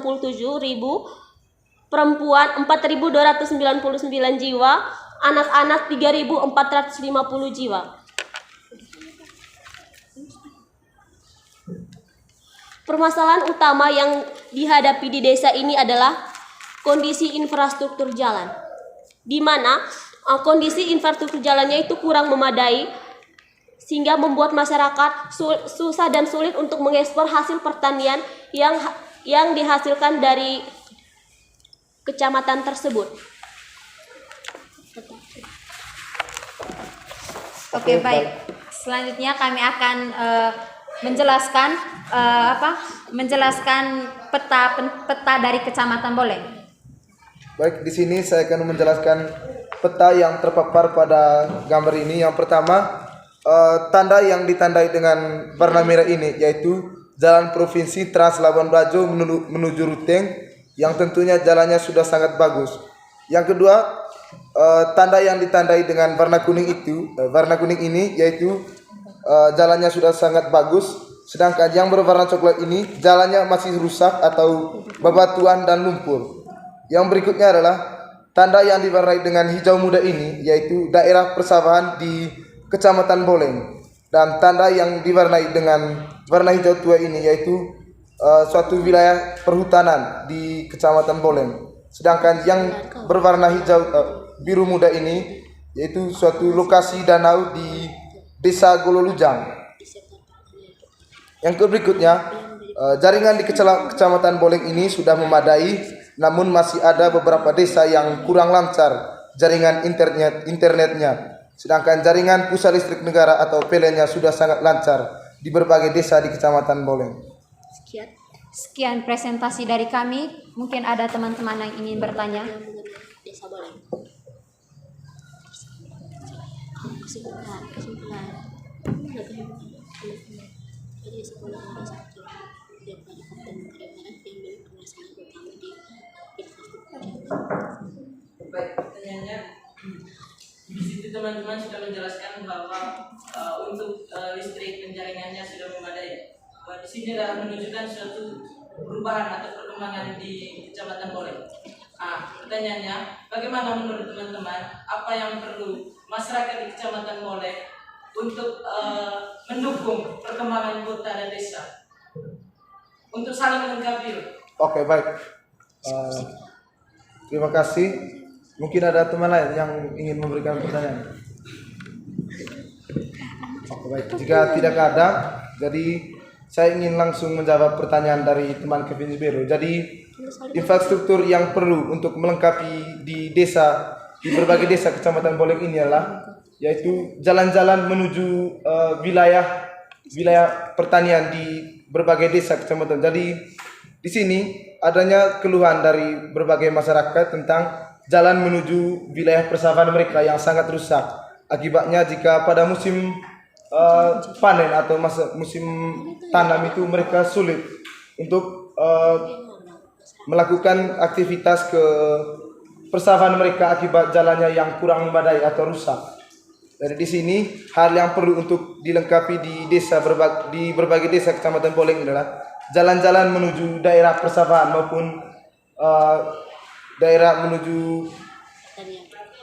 perempuan 4.299 jiwa, anak-anak 3.450 jiwa. Permasalahan utama yang dihadapi di desa ini adalah kondisi infrastruktur jalan, di mana kondisi infrastruktur jalannya itu kurang memadai, sehingga membuat masyarakat susah dan sulit untuk mengekspor hasil pertanian yang dihasilkan dari kecamatan tersebut. Oke, baik. Selanjutnya kami akan menjelaskan peta dari Kecamatan Boleng. Baik, di sini saya akan menjelaskan peta yang terpapar pada gambar ini. Yang pertama, tanda yang ditandai dengan warna merah ini yaitu Jalan Provinsi Trans Labuan Bajo menuju Ruteng, yang tentunya jalannya sudah sangat bagus. Yang kedua, tanda yang ditandai dengan warna kuning ini yaitu jalannya sudah sangat bagus. Sedangkan yang berwarna coklat ini jalannya masih rusak atau bebatuan dan lumpur. Yang berikutnya adalah tanda yang diwarnai dengan hijau muda ini yaitu daerah persawahan di Kecamatan Boleng. Dan tanda yang diwarnai dengan warna hijau tua ini yaitu suatu wilayah perhutanan di Kecamatan Boleng. Sedangkan yang berwarna biru muda ini yaitu suatu lokasi danau di Desa Gololujang. Yang berikutnya, jaringan di Kecamatan Boleng ini sudah memadai, namun masih ada beberapa desa yang kurang lancar jaringan internetnya. Sedangkan jaringan pusat listrik negara atau PLN-nya sudah sangat lancar di berbagai desa di Kecamatan Boleng. Sekian presentasi dari kami. Mungkin ada teman-teman yang ingin bertanya. Desa Boleng. Baik, pertanyaannya di situ teman-teman sudah menjelaskan bahwa untuk listrik dan jaringannya sudah memadai. Di sini adalah menunjukkan suatu perubahan atau perkembangan di Kecamatan Boleng. Pertanyaannya, bagaimana menurut teman-teman apa yang perlu masyarakat di Kecamatan Boleng untuk mendukung perkembangan kota dan desa untuk saling melengkapi? Oke, baik. Terima kasih. Mungkin ada teman lain yang ingin memberikan pertanyaan. Oke, baik. Jika tidak ada, jadi saya ingin langsung menjawab pertanyaan dari teman Kevin Zubero. Jadi infrastruktur yang perlu untuk melengkapi di berbagai desa Kecamatan Boleng ini adalah yaitu jalan-jalan menuju wilayah pertanian di berbagai desa kecamatan. Jadi di sini adanya keluhan dari berbagai masyarakat tentang jalan menuju wilayah persawahan mereka yang sangat rusak Akibatnya jika pada musim panen atau musim tanam itu mereka sulit untuk melakukan aktivitas ke persawahan mereka akibat jalannya yang kurang memadai atau rusak. Dari di sini hal yang perlu untuk dilengkapi di di berbagai desa Kecamatan Boleng adalah jalan-jalan menuju daerah persawahan maupun daerah menuju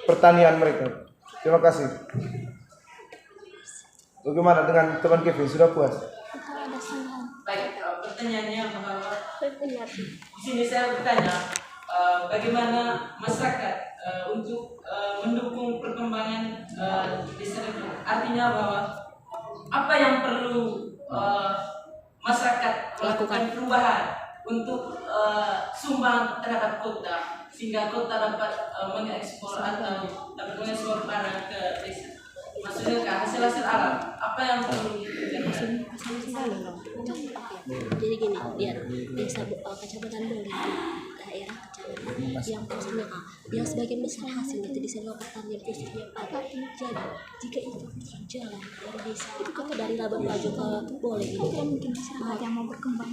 pertanian mereka. Terima kasih. Bagaimana dengan teman Kevin? Sudah puas? Baik, pertanyaannya bahwa di sini saya bertanya bagaimana masyarakat untuk mendukung perkembangan desa itu. Artinya bahwa apa yang perlu masyarakat melakukan perubahan untuk sumbang terhadap kota sehingga kota dapat mengekspor atau dapat mengekspor barang ke desa. Maksudnya ke hasil-hasil alam. Apa yang perlu dikerjakan? Jadi gini, biar desa Kecamatan Boleng daerah kecamatan yang maksudnya yang sebagian besar hasilnya itu disewa pertanian khususnya pada. Jadi jika itu jalan dari desa itu kan dari Labuan Bajo ke Boleng itu kan mungkin masyarakat yang mau berkembang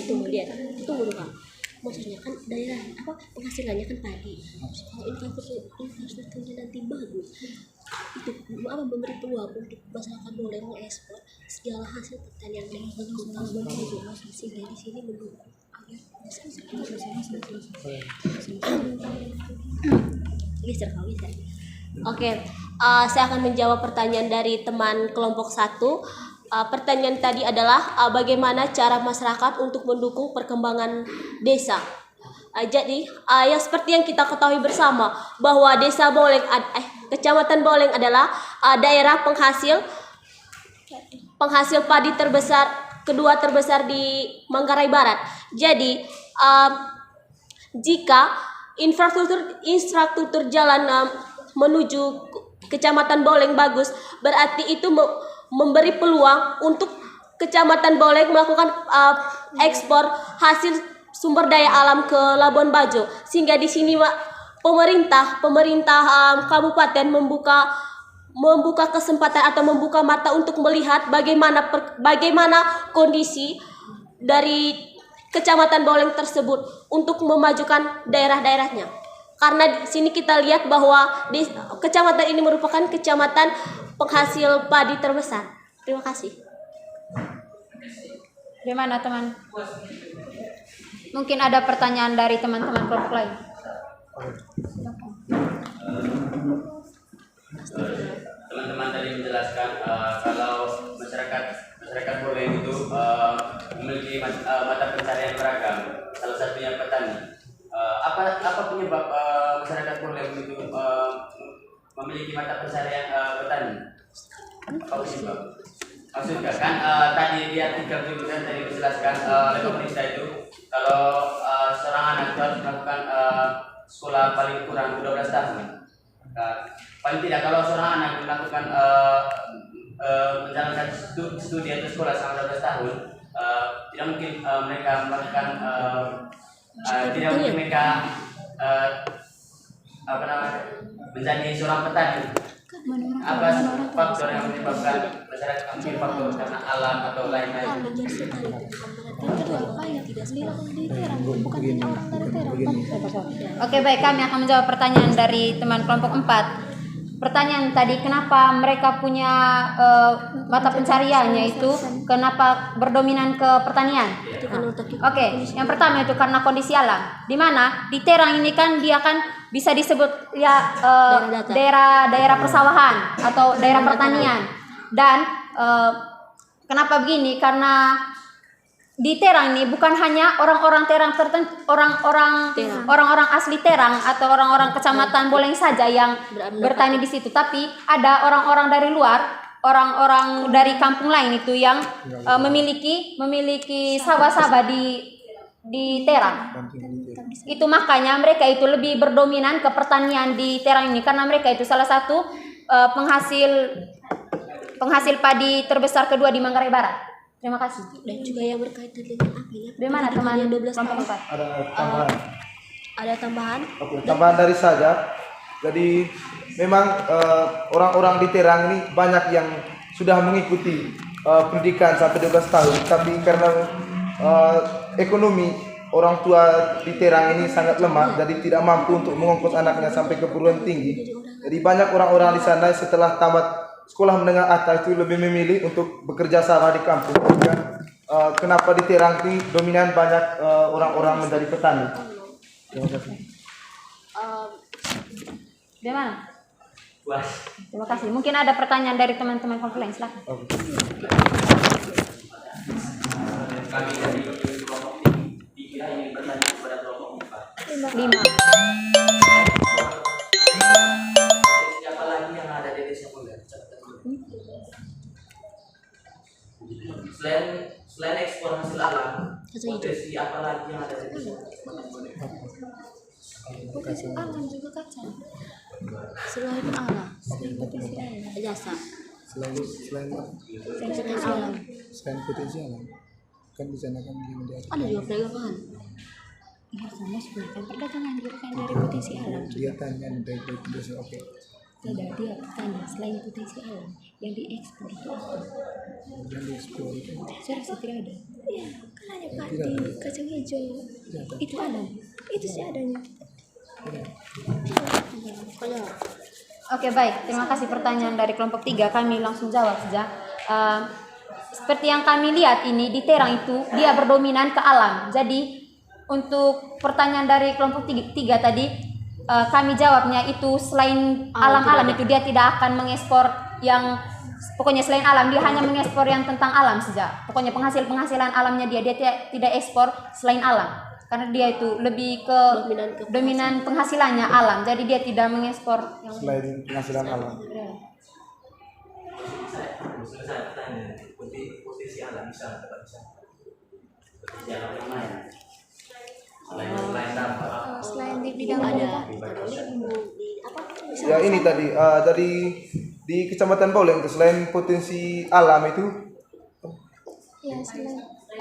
tunggu lihat tunggu dulu Kak. Maksudnya kan daerah penghasilannya kan padi. Kalau infrastrukturnya nanti bagus itu memberi peluang untuk masyarakat boleh mengekspor segala hasil pertanian dari Labuan Bajo sehingga di sini mendukung. Oke, saya akan menjawab pertanyaan dari teman kelompok 1. Pertanyaan tadi adalah bagaimana cara masyarakat untuk mendukung perkembangan desa. Jadi yang seperti yang kita ketahui bersama bahwa desa Boleng, Kecamatan Boleng adalah daerah penghasil padi kedua terbesar di Manggarai Barat. Jadi jika infrastruktur jalan menuju Kecamatan Boleng bagus, berarti itu memberi peluang untuk Kecamatan Boleng melakukan ekspor hasil sumber daya alam ke Labuan Bajo, sehingga di sini pemerintah kabupaten membuka kesempatan atau membuka mata untuk melihat bagaimana kondisi dari Kecamatan Boleng tersebut untuk memajukan daerah-daerahnya. Karena di sini kita lihat bahwa di kecamatan ini merupakan kecamatan penghasil padi terbesar. Terima kasih. Bagaimana teman? Mungkin ada pertanyaan dari teman-teman kelompok lain. Teman-teman tadi menjelaskan kalau masyarakat Boleng itu memiliki mata pencarian beragam, salah satunya petani. Apa penyebab masyarakat Boleng itu memiliki mata pencarian petani? Apa penyebab? Maksudnya kan tadi di artikel itu kan tadi dijelaskan oleh pemerintah itu kalau seorang anak itu harus melakukan sekolah paling kurang 12 tahun. Paling tidak kalau seorang anak melakukan menjalankan studi atau sekolah selama 12 tahun, tidak mungkin mereka melakukan tidak mungkin mereka menjadi seorang petani. Apa faktor yang menyebabkan masyarakat mungkin faktor karena alam atau lain-lain? Oke, baik, kami akan menjawab pertanyaan dari teman kelompok 4. Pertanyaan tadi, kenapa mereka punya mata pencariannya itu, kenapa berdominan ke pertanian? Oke, yang pertama itu karena kondisi alam, di mana di Terang ini kan dia kan bisa disebut ya daerah persawahan atau daerah pertanian. Dan kenapa begini? Karena di Terang ini bukan hanya orang-orang Terang tertentu, orang-orang asli Terang atau orang-orang Kecamatan Boleng saja yang bertani di situ, tapi ada orang-orang dari luar, orang-orang dari kampung lain itu yang memiliki sawah-sawah di Terang. Itu makanya mereka itu lebih berdominan ke pertanian di Terang ini, karena mereka itu salah satu penghasil padi terbesar kedua di Manggarai Barat. Terima kasih. Dan juga yang berkaitan dengan apa ya? Bagaimana teman 12 tahun? Ada tambahan? Ada tambahan? Oke, tambahan dari saya. Jadi memang orang-orang di Terang ini banyak yang sudah mengikuti pendidikan sampai 12 tahun, tapi karena ekonomi orang tua di Terang ini sangat lemah, jadi tidak mampu untuk mengongkos anaknya sampai ke perguruan tinggi. Jadi banyak orang-orang di sana setelah tamat sekolah menengah atas itu lebih memilih untuk bekerja sama di kampung. Kenapa di Terang ini dominan banyak orang-orang menjadi petani? Terima kasih. Bagaimana? Terima kasih. Mungkin ada pertanyaan dari teman-teman komplain, silakan. Kami dari kelompok 3 ingin bertanya kepada kelompok 4. 5. Siapa lagi yang ada di desa Pulau? Selain ekspor hasil alam, potensi apa lagi yang ada di desa? Potensi alam juga kacang. Selain alam, selain potensi alam, jasa. Selain Potensi alam. Selain potensi alam, kan di sana kan Ada juga perdagangan. Iya, sama sebenarnya perdagangan juga kan dari potensi alam. dia tanya dari potensi, oke. Tidak, dia tanya selain potensi alam yang diekspor itu apa? Yang diekspor itu Saya rasa tidak ada. Iya, kan hanya padi, kacang hijau. Itu alam. Itu sih adanya. Oke, baik. Terima kasih pertanyaan dari kelompok 3. Kami langsung jawab saja. Seperti yang kami lihat ini di Terang itu dia berdominan ke alam. Jadi untuk pertanyaan dari kelompok 3 tadi kami jawabnya itu selain alam-alam itu dia tidak akan mengekspor yang pokoknya selain alam, dia hanya mengekspor yang tentang alam saja. Pokoknya penghasilan alamnya dia tidak ekspor selain alam. Karena dia itu lebih ke dominan penghasilannya alam. Jadi dia tidak mengekspor yang selain penghasilan alam. Saya bertanya, potensi alam bisa dapat bisa. Potensi alam yang lain. Selain apa? Selain di bidang ada Ya ini tadi di Kecamatan Boleng selain potensi alam itu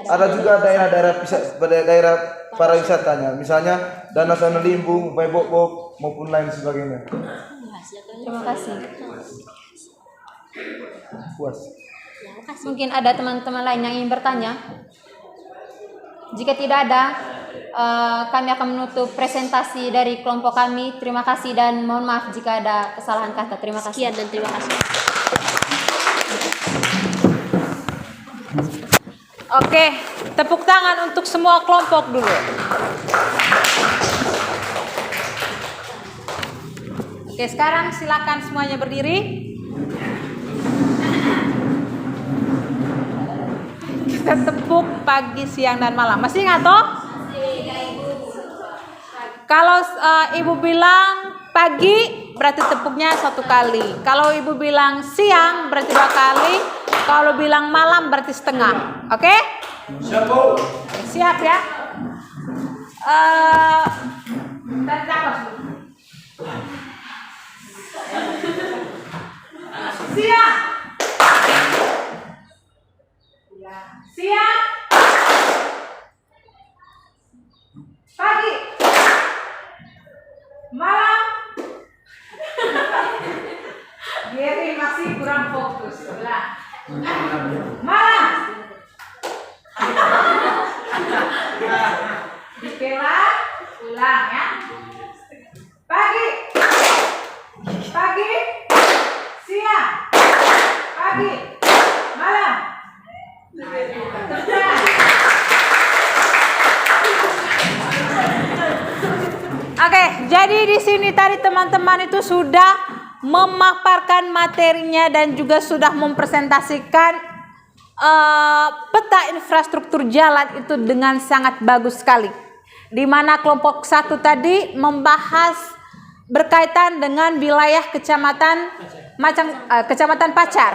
ada juga daerah pariwisatanya, misalnya Danau Sano Limbung, Baibok maupun lain sebagainya. Terima kasih. Puas. Mungkin ada teman-teman lain yang ingin bertanya. Jika tidak ada, kami akan menutup presentasi dari kelompok kami. Terima kasih dan mohon maaf jika ada kesalahan kata. Terima kasih. Sekian dan terima kasih. Oke, tepuk tangan untuk semua kelompok dulu. Oke, sekarang silakan semuanya berdiri. Kita tepuk pagi, siang, dan malam. Masih ingat toh? Kalau ibu bilang pagi berarti tepuknya 1 kali. Kalau ibu bilang siang berarti 2 kali. Kalau bilang malam berarti setengah. Oke? Siap ya? Tarik nafas dulu. Siang. Siang. Pagi. Malam. Gary masih kurang fokus. Malam. Dikelar, ulang ya. Pagi. Pagi. Siang. Pagi. Malam. Oke, jadi di sini tadi teman-teman itu sudah memaparkan materinya dan juga sudah mempresentasikan peta infrastruktur jalan itu dengan sangat bagus sekali. Di mana kelompok 1 tadi membahas berkaitan dengan wilayah Kecamatan Pacar,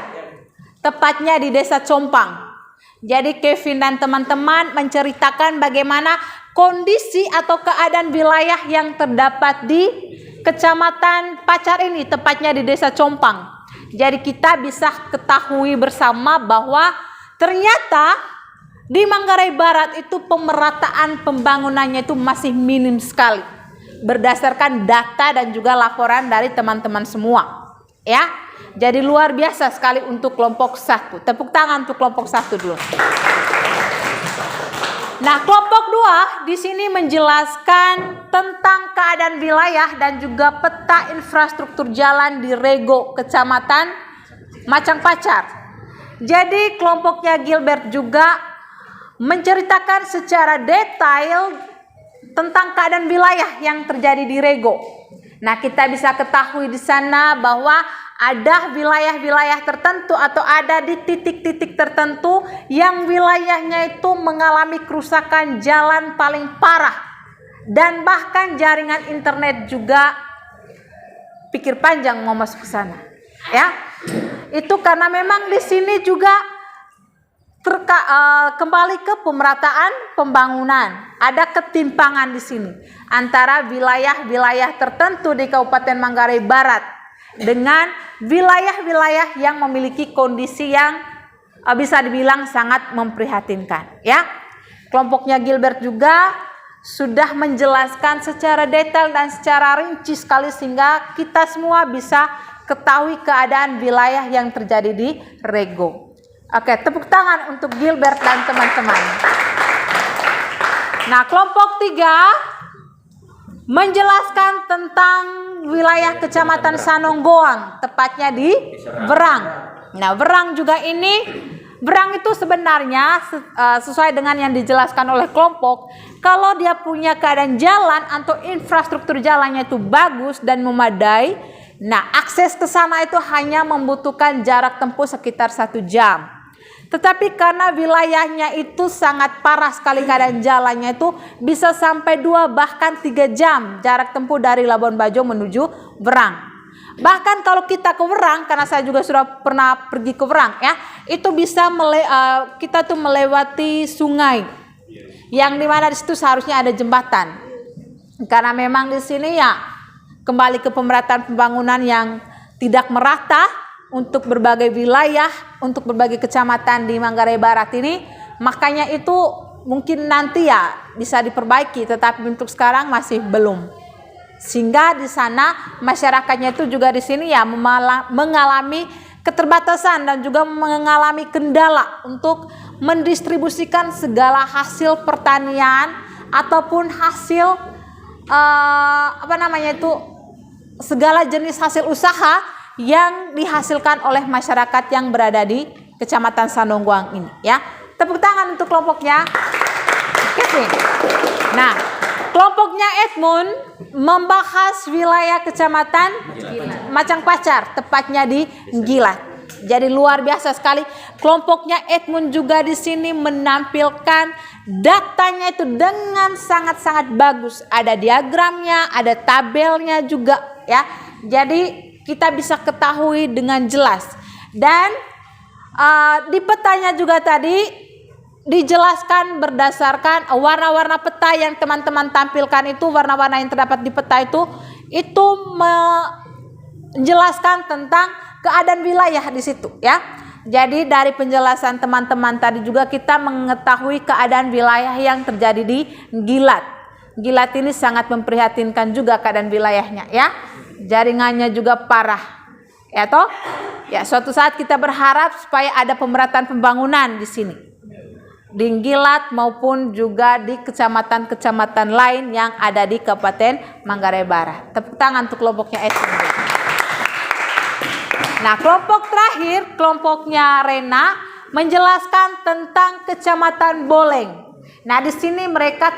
tepatnya di Desa Compang. Jadi Kevin dan teman-teman menceritakan bagaimana kondisi atau keadaan wilayah yang terdapat di Kecamatan Pacar ini, tepatnya di Desa Compang. Jadi kita bisa ketahui bersama bahwa ternyata di Manggarai Barat itu pemerataan pembangunannya itu masih minim sekali. berdasarkan data dan juga laporan dari teman-teman semua. Ya, jadi luar biasa sekali untuk kelompok 1. Tepuk tangan untuk kelompok 1 dulu. Nah, kelompok 2 di sini menjelaskan tentang keadaan wilayah dan juga peta infrastruktur jalan di Rego, Kecamatan Macang Pacar. Jadi kelompoknya Gilbert juga menceritakan secara detail tentang keadaan wilayah yang terjadi di Rego. Nah, kita bisa ketahui di sana bahwa ada wilayah-wilayah tertentu atau ada di titik-titik tertentu yang wilayahnya itu mengalami kerusakan jalan paling parah, dan bahkan jaringan internet juga pikir panjang mau masuk ke sana. Ya, itu karena memang di sini juga kembali ke pemerataan pembangunan. Ada ketimpangan di sini antara wilayah-wilayah tertentu di Kabupaten Manggarai Barat dengan wilayah-wilayah yang memiliki kondisi yang bisa dibilang sangat memprihatinkan. Ya, kelompoknya Gilbert juga sudah menjelaskan secara detail dan secara rinci sekali sehingga kita semua bisa ketahui keadaan wilayah yang terjadi di Rego. Oke, tepuk tangan untuk Gilbert dan teman-teman. Nah, kelompok 3 menjelaskan tentang wilayah Kecamatan Sanonggoang, tepatnya di Berang. Nah, Berang juga ini, Berang itu sebenarnya sesuai dengan yang dijelaskan oleh kelompok, kalau dia punya keadaan jalan atau infrastruktur jalannya itu bagus dan memadai, nah akses ke sana itu hanya membutuhkan jarak tempuh sekitar 1 jam. Tetapi karena wilayahnya itu sangat parah sekali keadaan jalannya itu bisa sampai 2 bahkan 3 jam jarak tempuh dari Labuan Bajo menuju Berang. Bahkan kalau kita ke Berang, karena saya juga sudah pernah pergi ke Berang ya, itu bisa kita tuh melewati sungai yang dimana di situ seharusnya ada jembatan. Karena memang di sini ya kembali ke pemerataan pembangunan yang tidak merata untuk berbagai wilayah, untuk berbagai kecamatan di Manggarai Barat ini, makanya itu mungkin nanti ya bisa diperbaiki, tetapi untuk sekarang masih belum. Sehingga di sana masyarakatnya itu juga di sini ya mengalami keterbatasan dan juga mengalami kendala untuk mendistribusikan segala hasil pertanian ataupun hasil segala jenis hasil usaha yang dihasilkan oleh masyarakat yang berada di Kecamatan Sanonggoang ini ya. Tepuk tangan untuk kelompoknya Kevin. Nah, kelompoknya Edmund membahas wilayah Kecamatan Macang Pacar, tepatnya di Gilat. Jadi luar biasa sekali. Kelompoknya Edmund juga di sini menampilkan datanya itu dengan sangat-sangat bagus. Ada diagramnya, ada tabelnya juga ya. Jadi kita bisa ketahui dengan jelas. Dan di petanya juga tadi dijelaskan berdasarkan warna-warna peta yang teman-teman tampilkan itu, warna-warna yang terdapat di peta itu menjelaskan tentang keadaan wilayah di situ ya. Jadi dari penjelasan teman-teman tadi juga kita mengetahui keadaan wilayah yang terjadi di Gilat. Gilat ini sangat memprihatinkan juga keadaan wilayahnya ya. Jaringannya juga parah. Ya toh? Ya, suatu saat kita berharap supaya ada pemerataan pembangunan di sini. Di Gilat maupun juga di kecamatan-kecamatan lain yang ada di Kabupaten Manggarai Barat. Tepuk tangan untuk kelompoknya Edmund. Nah, kelompok terakhir, kelompoknya Rena menjelaskan tentang Kecamatan Boleng. Nah, di sini mereka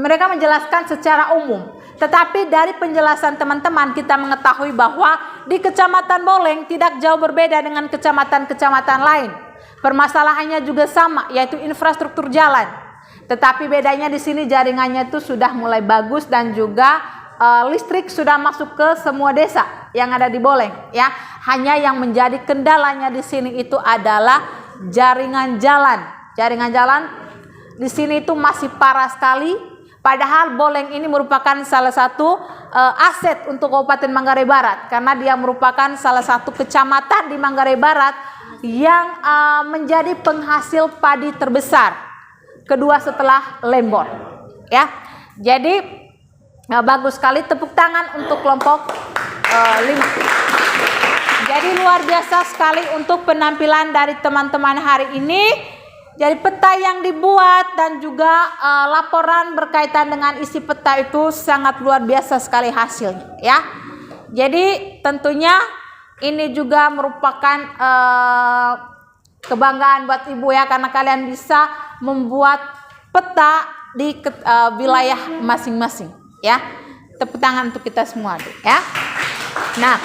mereka menjelaskan secara umum. Tetapi dari penjelasan teman-teman kita mengetahui bahwa di Kecamatan Boleng tidak jauh berbeda dengan kecamatan-kecamatan lain. Permasalahannya juga sama, yaitu infrastruktur jalan. Tetapi bedanya di sini jaringannya itu sudah mulai bagus dan juga listrik sudah masuk ke semua desa yang ada di Boleng ya. Hanya yang menjadi kendalanya di sini itu adalah jaringan jalan. Jaringan jalan di sini itu masih parah sekali. Padahal Boleng ini merupakan salah satu aset untuk Kabupaten Manggarai Barat karena dia merupakan salah satu kecamatan di Manggarai Barat yang menjadi penghasil padi terbesar kedua setelah Lembor ya. Jadi Nah, bagus sekali, tepuk tangan untuk kelompok 5. Jadi luar biasa sekali untuk penampilan dari teman-teman hari ini. Jadi peta yang dibuat dan juga laporan berkaitan dengan isi peta itu sangat luar biasa sekali hasilnya ya. Jadi tentunya ini juga merupakan kebanggaan buat Ibu ya, karena kalian bisa membuat peta di wilayah masing-masing ya. Tepuk tangan untuk kita semua ya. Nah,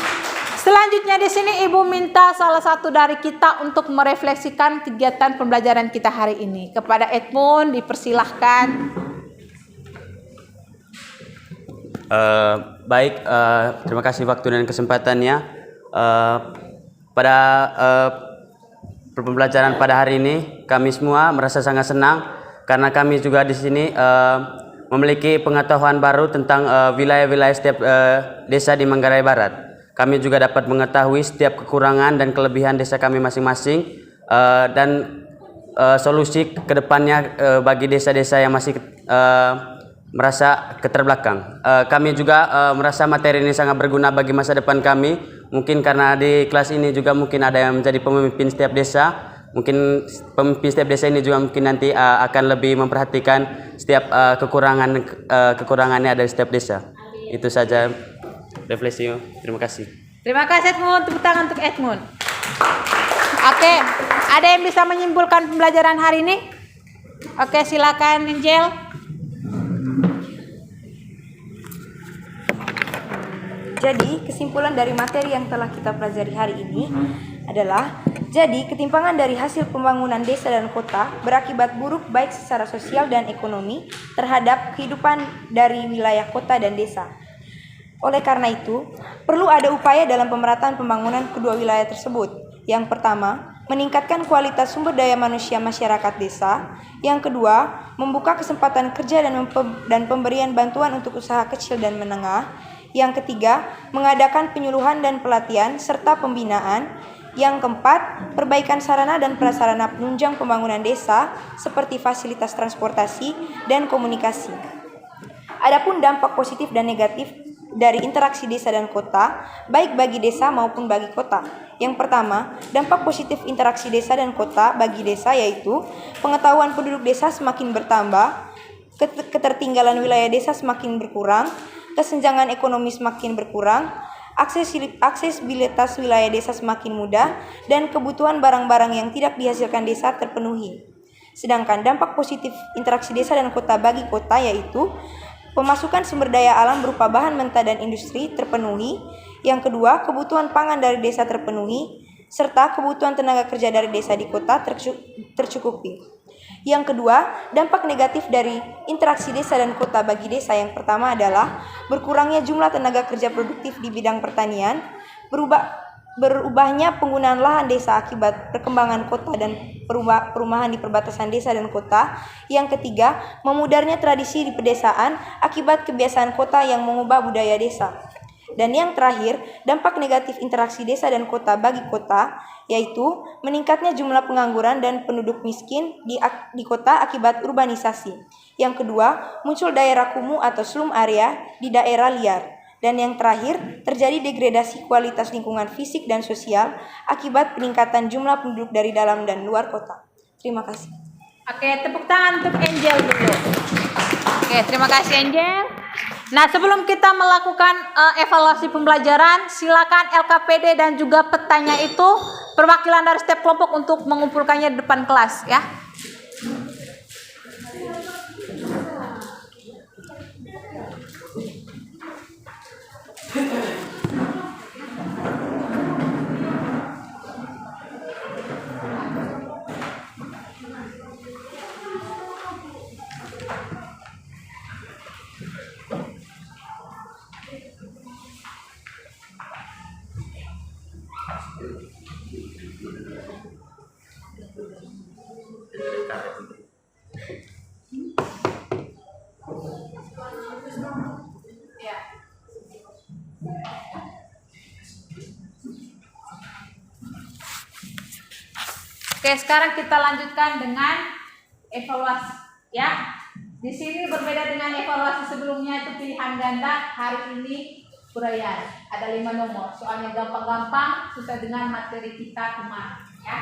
selanjutnya di sini Ibu minta salah satu dari kita untuk merefleksikan kegiatan pembelajaran kita hari ini. Kepada Edmund dipersilahkan. Baik, terima kasih waktu dan kesempatannya. Pada pembelajaran pada hari ini kami semua merasa sangat senang karena kami juga di sini memiliki pengetahuan baru tentang wilayah-wilayah setiap desa di Manggarai Barat. Kami juga dapat mengetahui setiap kekurangan dan kelebihan desa kami masing-masing dan solusi kedepannya bagi desa-desa yang masih merasa keterbelakang. Kami juga merasa materi ini sangat berguna bagi masa depan kami. Mungkin karena di kelas ini juga mungkin ada yang menjadi pemimpin setiap desa. Mungkin pemimpin setiap desa ini juga mungkin nanti akan lebih memperhatikan setiap kekurangannya dari setiap desa. Itu saja refleksi. Terima kasih. Terima kasih Edmund, tepuk tangan untuk Edmund. Oke, ada yang bisa menyimpulkan pembelajaran hari ini? Oke, silakan Angel. Jadi, kesimpulan dari materi yang telah kita pelajari hari ini adalah, jadi ketimpangan dari hasil pembangunan desa dan kota berakibat buruk baik secara sosial dan ekonomi terhadap kehidupan dari wilayah kota dan desa. Oleh karena itu, perlu ada upaya dalam pemerataan pembangunan kedua wilayah tersebut. Yang pertama, meningkatkan kualitas sumber daya manusia masyarakat desa. Yang kedua, membuka kesempatan kerja dan pemberian bantuan untuk usaha kecil dan menengah. Yang ketiga, mengadakan penyuluhan dan pelatihan serta pembinaan. Yang keempat, perbaikan sarana dan prasarana penunjang pembangunan desa seperti fasilitas transportasi dan komunikasi. Adapun dampak positif dan negatif dari interaksi desa dan kota, baik bagi desa maupun bagi kota. Yang pertama, dampak positif interaksi desa dan kota bagi desa yaitu pengetahuan penduduk desa semakin bertambah, ketertinggalan wilayah desa semakin berkurang, kesenjangan ekonomi semakin berkurang, aksesibilitas wilayah desa semakin mudah, dan kebutuhan barang-barang yang tidak dihasilkan desa terpenuhi. Sedangkan dampak positif interaksi desa dan kota bagi kota yaitu pemasukan sumber daya alam berupa bahan mentah dan industri terpenuhi. Yang kedua, kebutuhan pangan dari desa terpenuhi, serta kebutuhan tenaga kerja dari desa di kota tercukupi. Yang kedua, dampak negatif dari interaksi desa dan kota bagi desa yang pertama adalah berkurangnya jumlah tenaga kerja produktif di bidang pertanian, berubahnya penggunaan lahan desa akibat perkembangan kota dan perumahan di perbatasan desa dan kota. Yang ketiga, memudarnya tradisi di pedesaan akibat kebiasaan kota yang mengubah budaya desa. Dan yang terakhir, dampak negatif interaksi desa dan kota bagi kota yaitu meningkatnya jumlah pengangguran dan penduduk miskin di kota akibat urbanisasi. Yang kedua, muncul daerah kumuh atau slum area di daerah liar. Dan yang terakhir, terjadi degradasi kualitas lingkungan fisik dan sosial akibat peningkatan jumlah penduduk dari dalam dan luar kota. Terima kasih. Oke, tepuk tangan untuk Angel dulu. Oke, terima kasih Angel. Nah, sebelum kita melakukan evaluasi pembelajaran, silakan LKPD dan juga petanya itu perwakilan dari setiap kelompok untuk mengumpulkannya di depan kelas ya. Oke, sekarang kita lanjutkan dengan evaluasi ya. Di sini berbeda dengan evaluasi sebelumnya itu pilihan ganda, hari ini uraian. Ada 5 nomor. Soalnya gampang-gampang sesuai dengan materi kita kemarin, ya.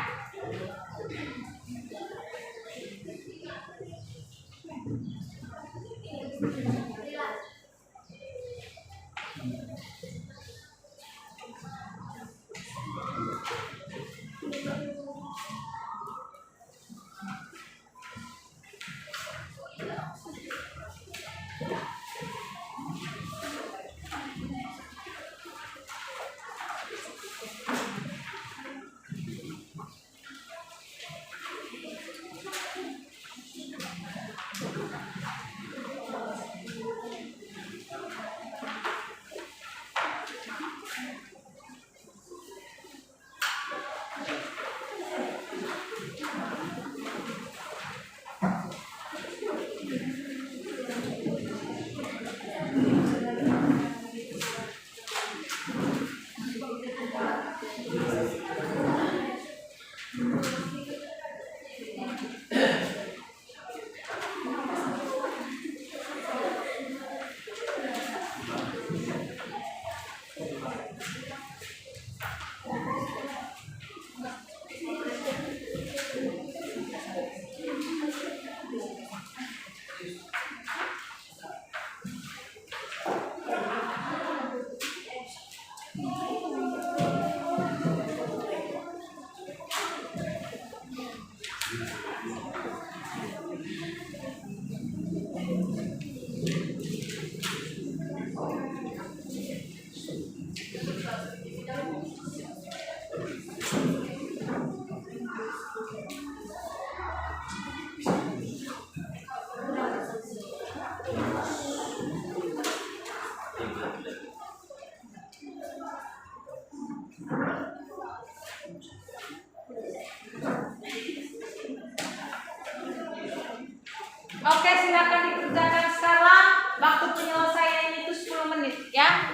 Oke, silakan dikerjakan sekarang. Waktu penyelesaiannya itu 10 menit, ya.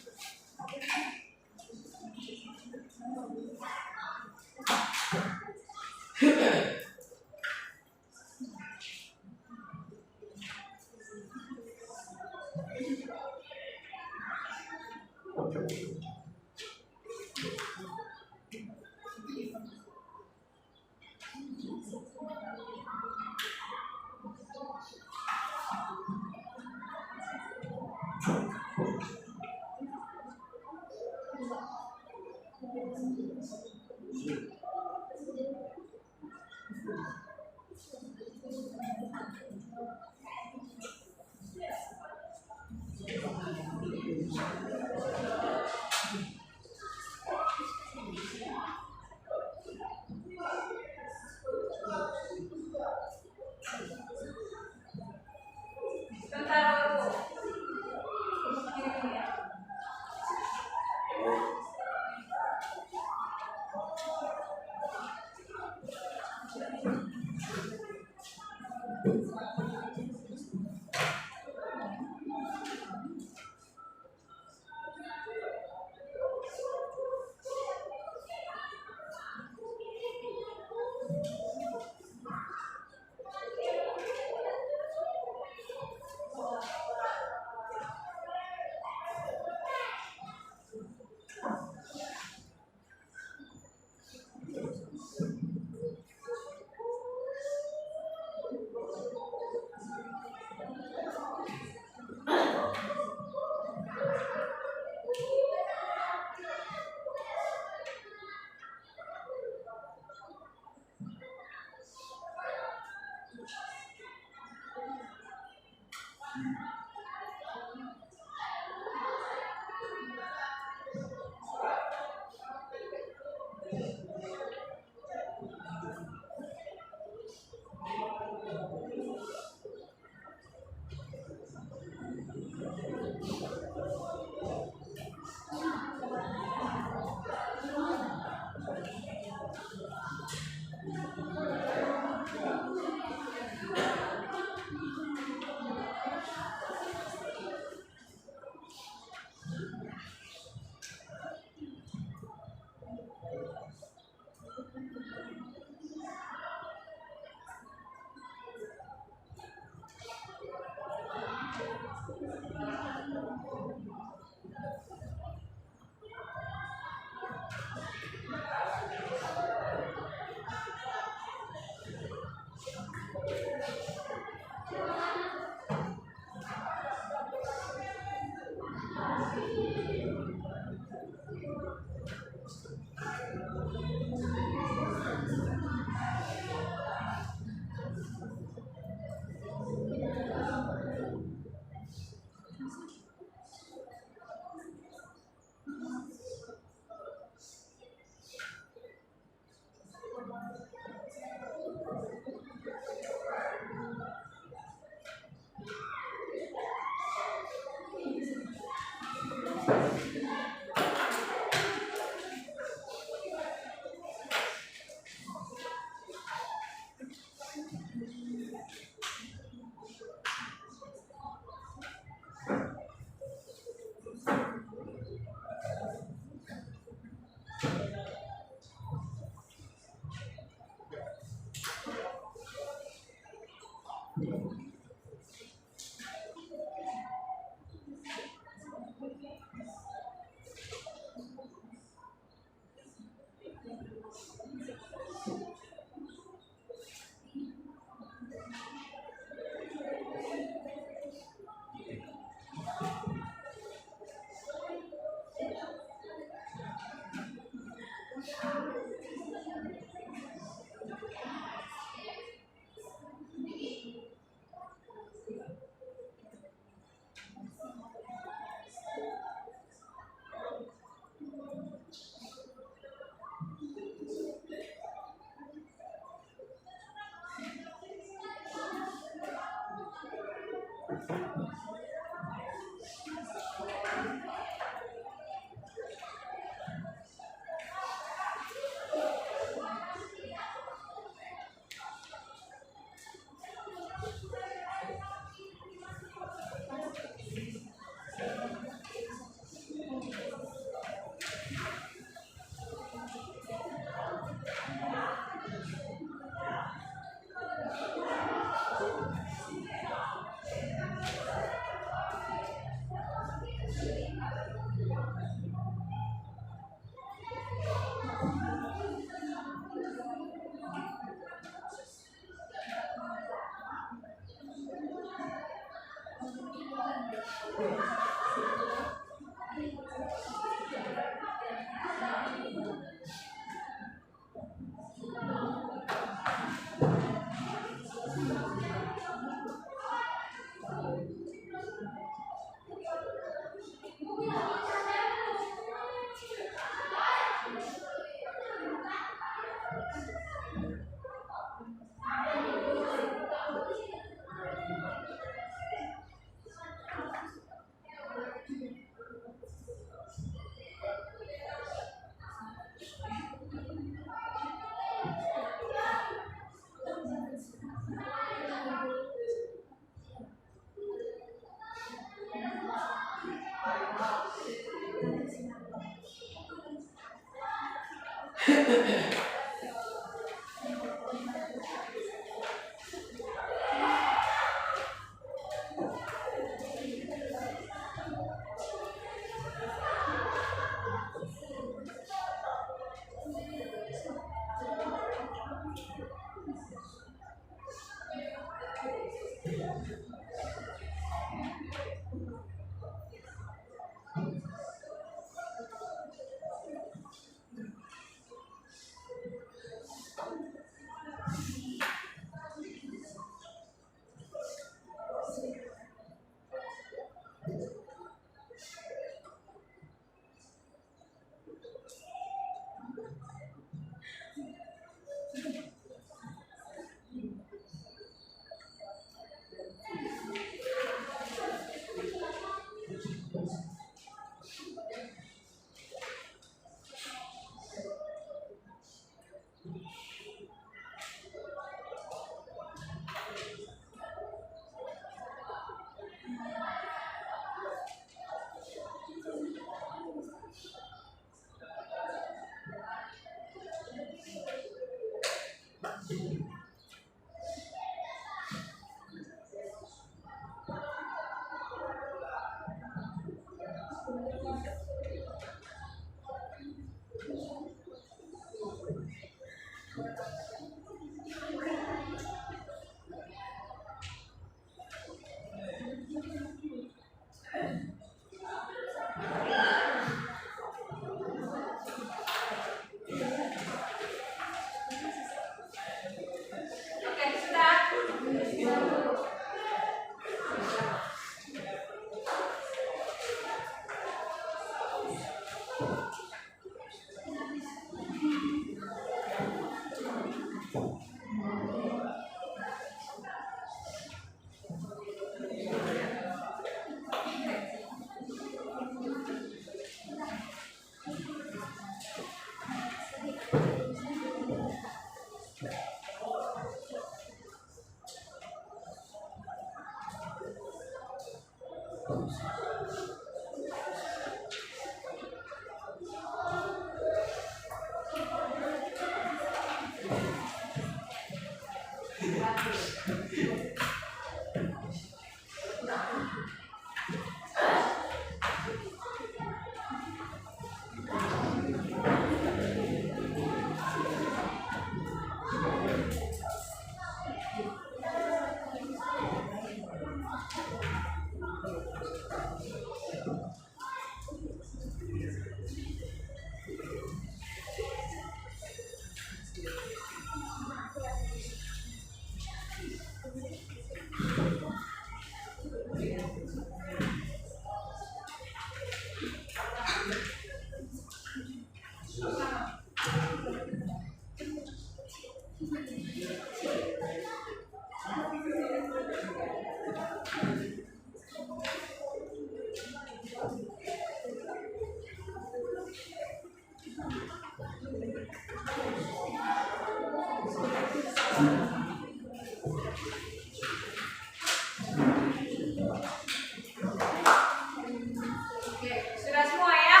Oke, sudah semua ya?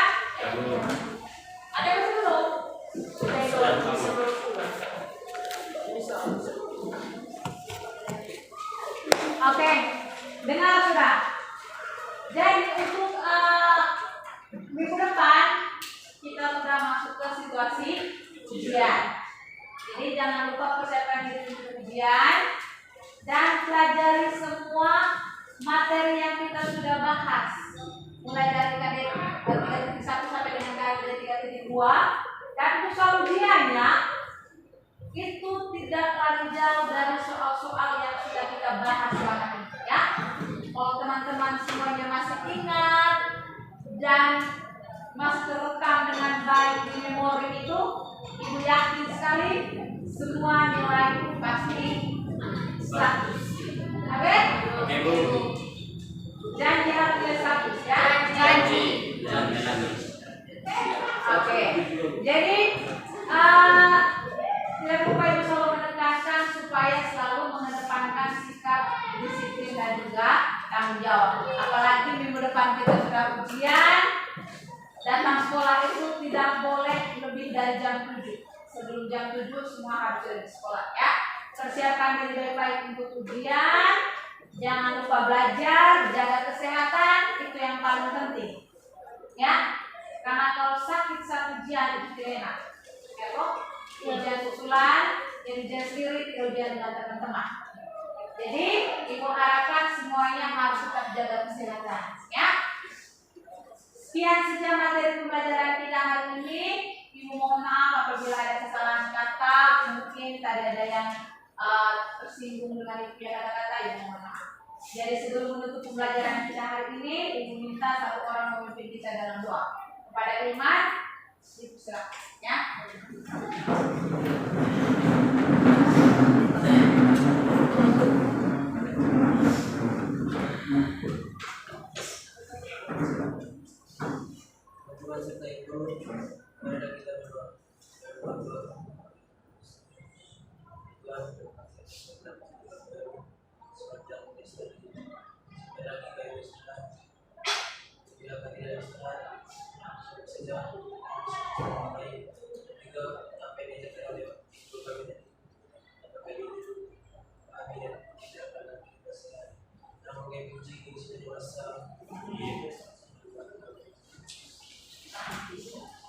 Ada yang belum? Oke, dengar sudah. Jadi untuk minggu depan kita sudah masuk ke situasi ujian. Jadi jangan lupa persiapkan diri untuk ujian dan pelajari semua materi yang kita sudah bahas. Mulai dari KD 3.1 sampai dengan KD 3.2. Dan untuk soal ujiannya itu tidak terlalu jauh dari soal-soal yang sudah kita bahas selama ini ya. Kalau teman-teman semuanya masih ingat dan masih terekam dengan baik di memori itu, Ibu yakin sekali semua nilai pasti 100. Oke? Oke, Bu. Janji harus nilai 100 ya. Janji. Oke. Jadi tidak lupa Ibu selalu menekankan supaya selalu mengedepankan sikap disiplin dan juga tanggung jawab. Apalagi minggu depan kita sudah ujian, datang sekolah itu tidak boleh lebih dari jam 7. Sebelum jam 7 semua harus ada di sekolah ya. Persiapkan diri baik-baik untuk ujian. Jangan lupa belajar, jaga kesehatan, itu yang paling penting. Ya. Karena kalau sakit saat ujian itu tidak enak. Ya kok? Ujian susulan, ujian sendiri, ujian dengan teman-teman. Jadi, Ibu harapkan semuanya harus tetap jaga kesehatan, ya. Sekian saja materi pembelajaran kita hari ini. Ibu mohon maaf apabila ada kesalahan kata, mungkin tadi ada yang tersinggung dengan Ibu kata-kata, Ibu mohon maaf. Jadi sebelum menutup pembelajaran kita hari ini, Ibu minta satu orang memimpin kita dalam doa. Kepada Iman, Ibu silakan, ya.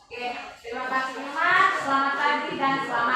Oke, terima kasih Mas. Selamat pagi dan selamat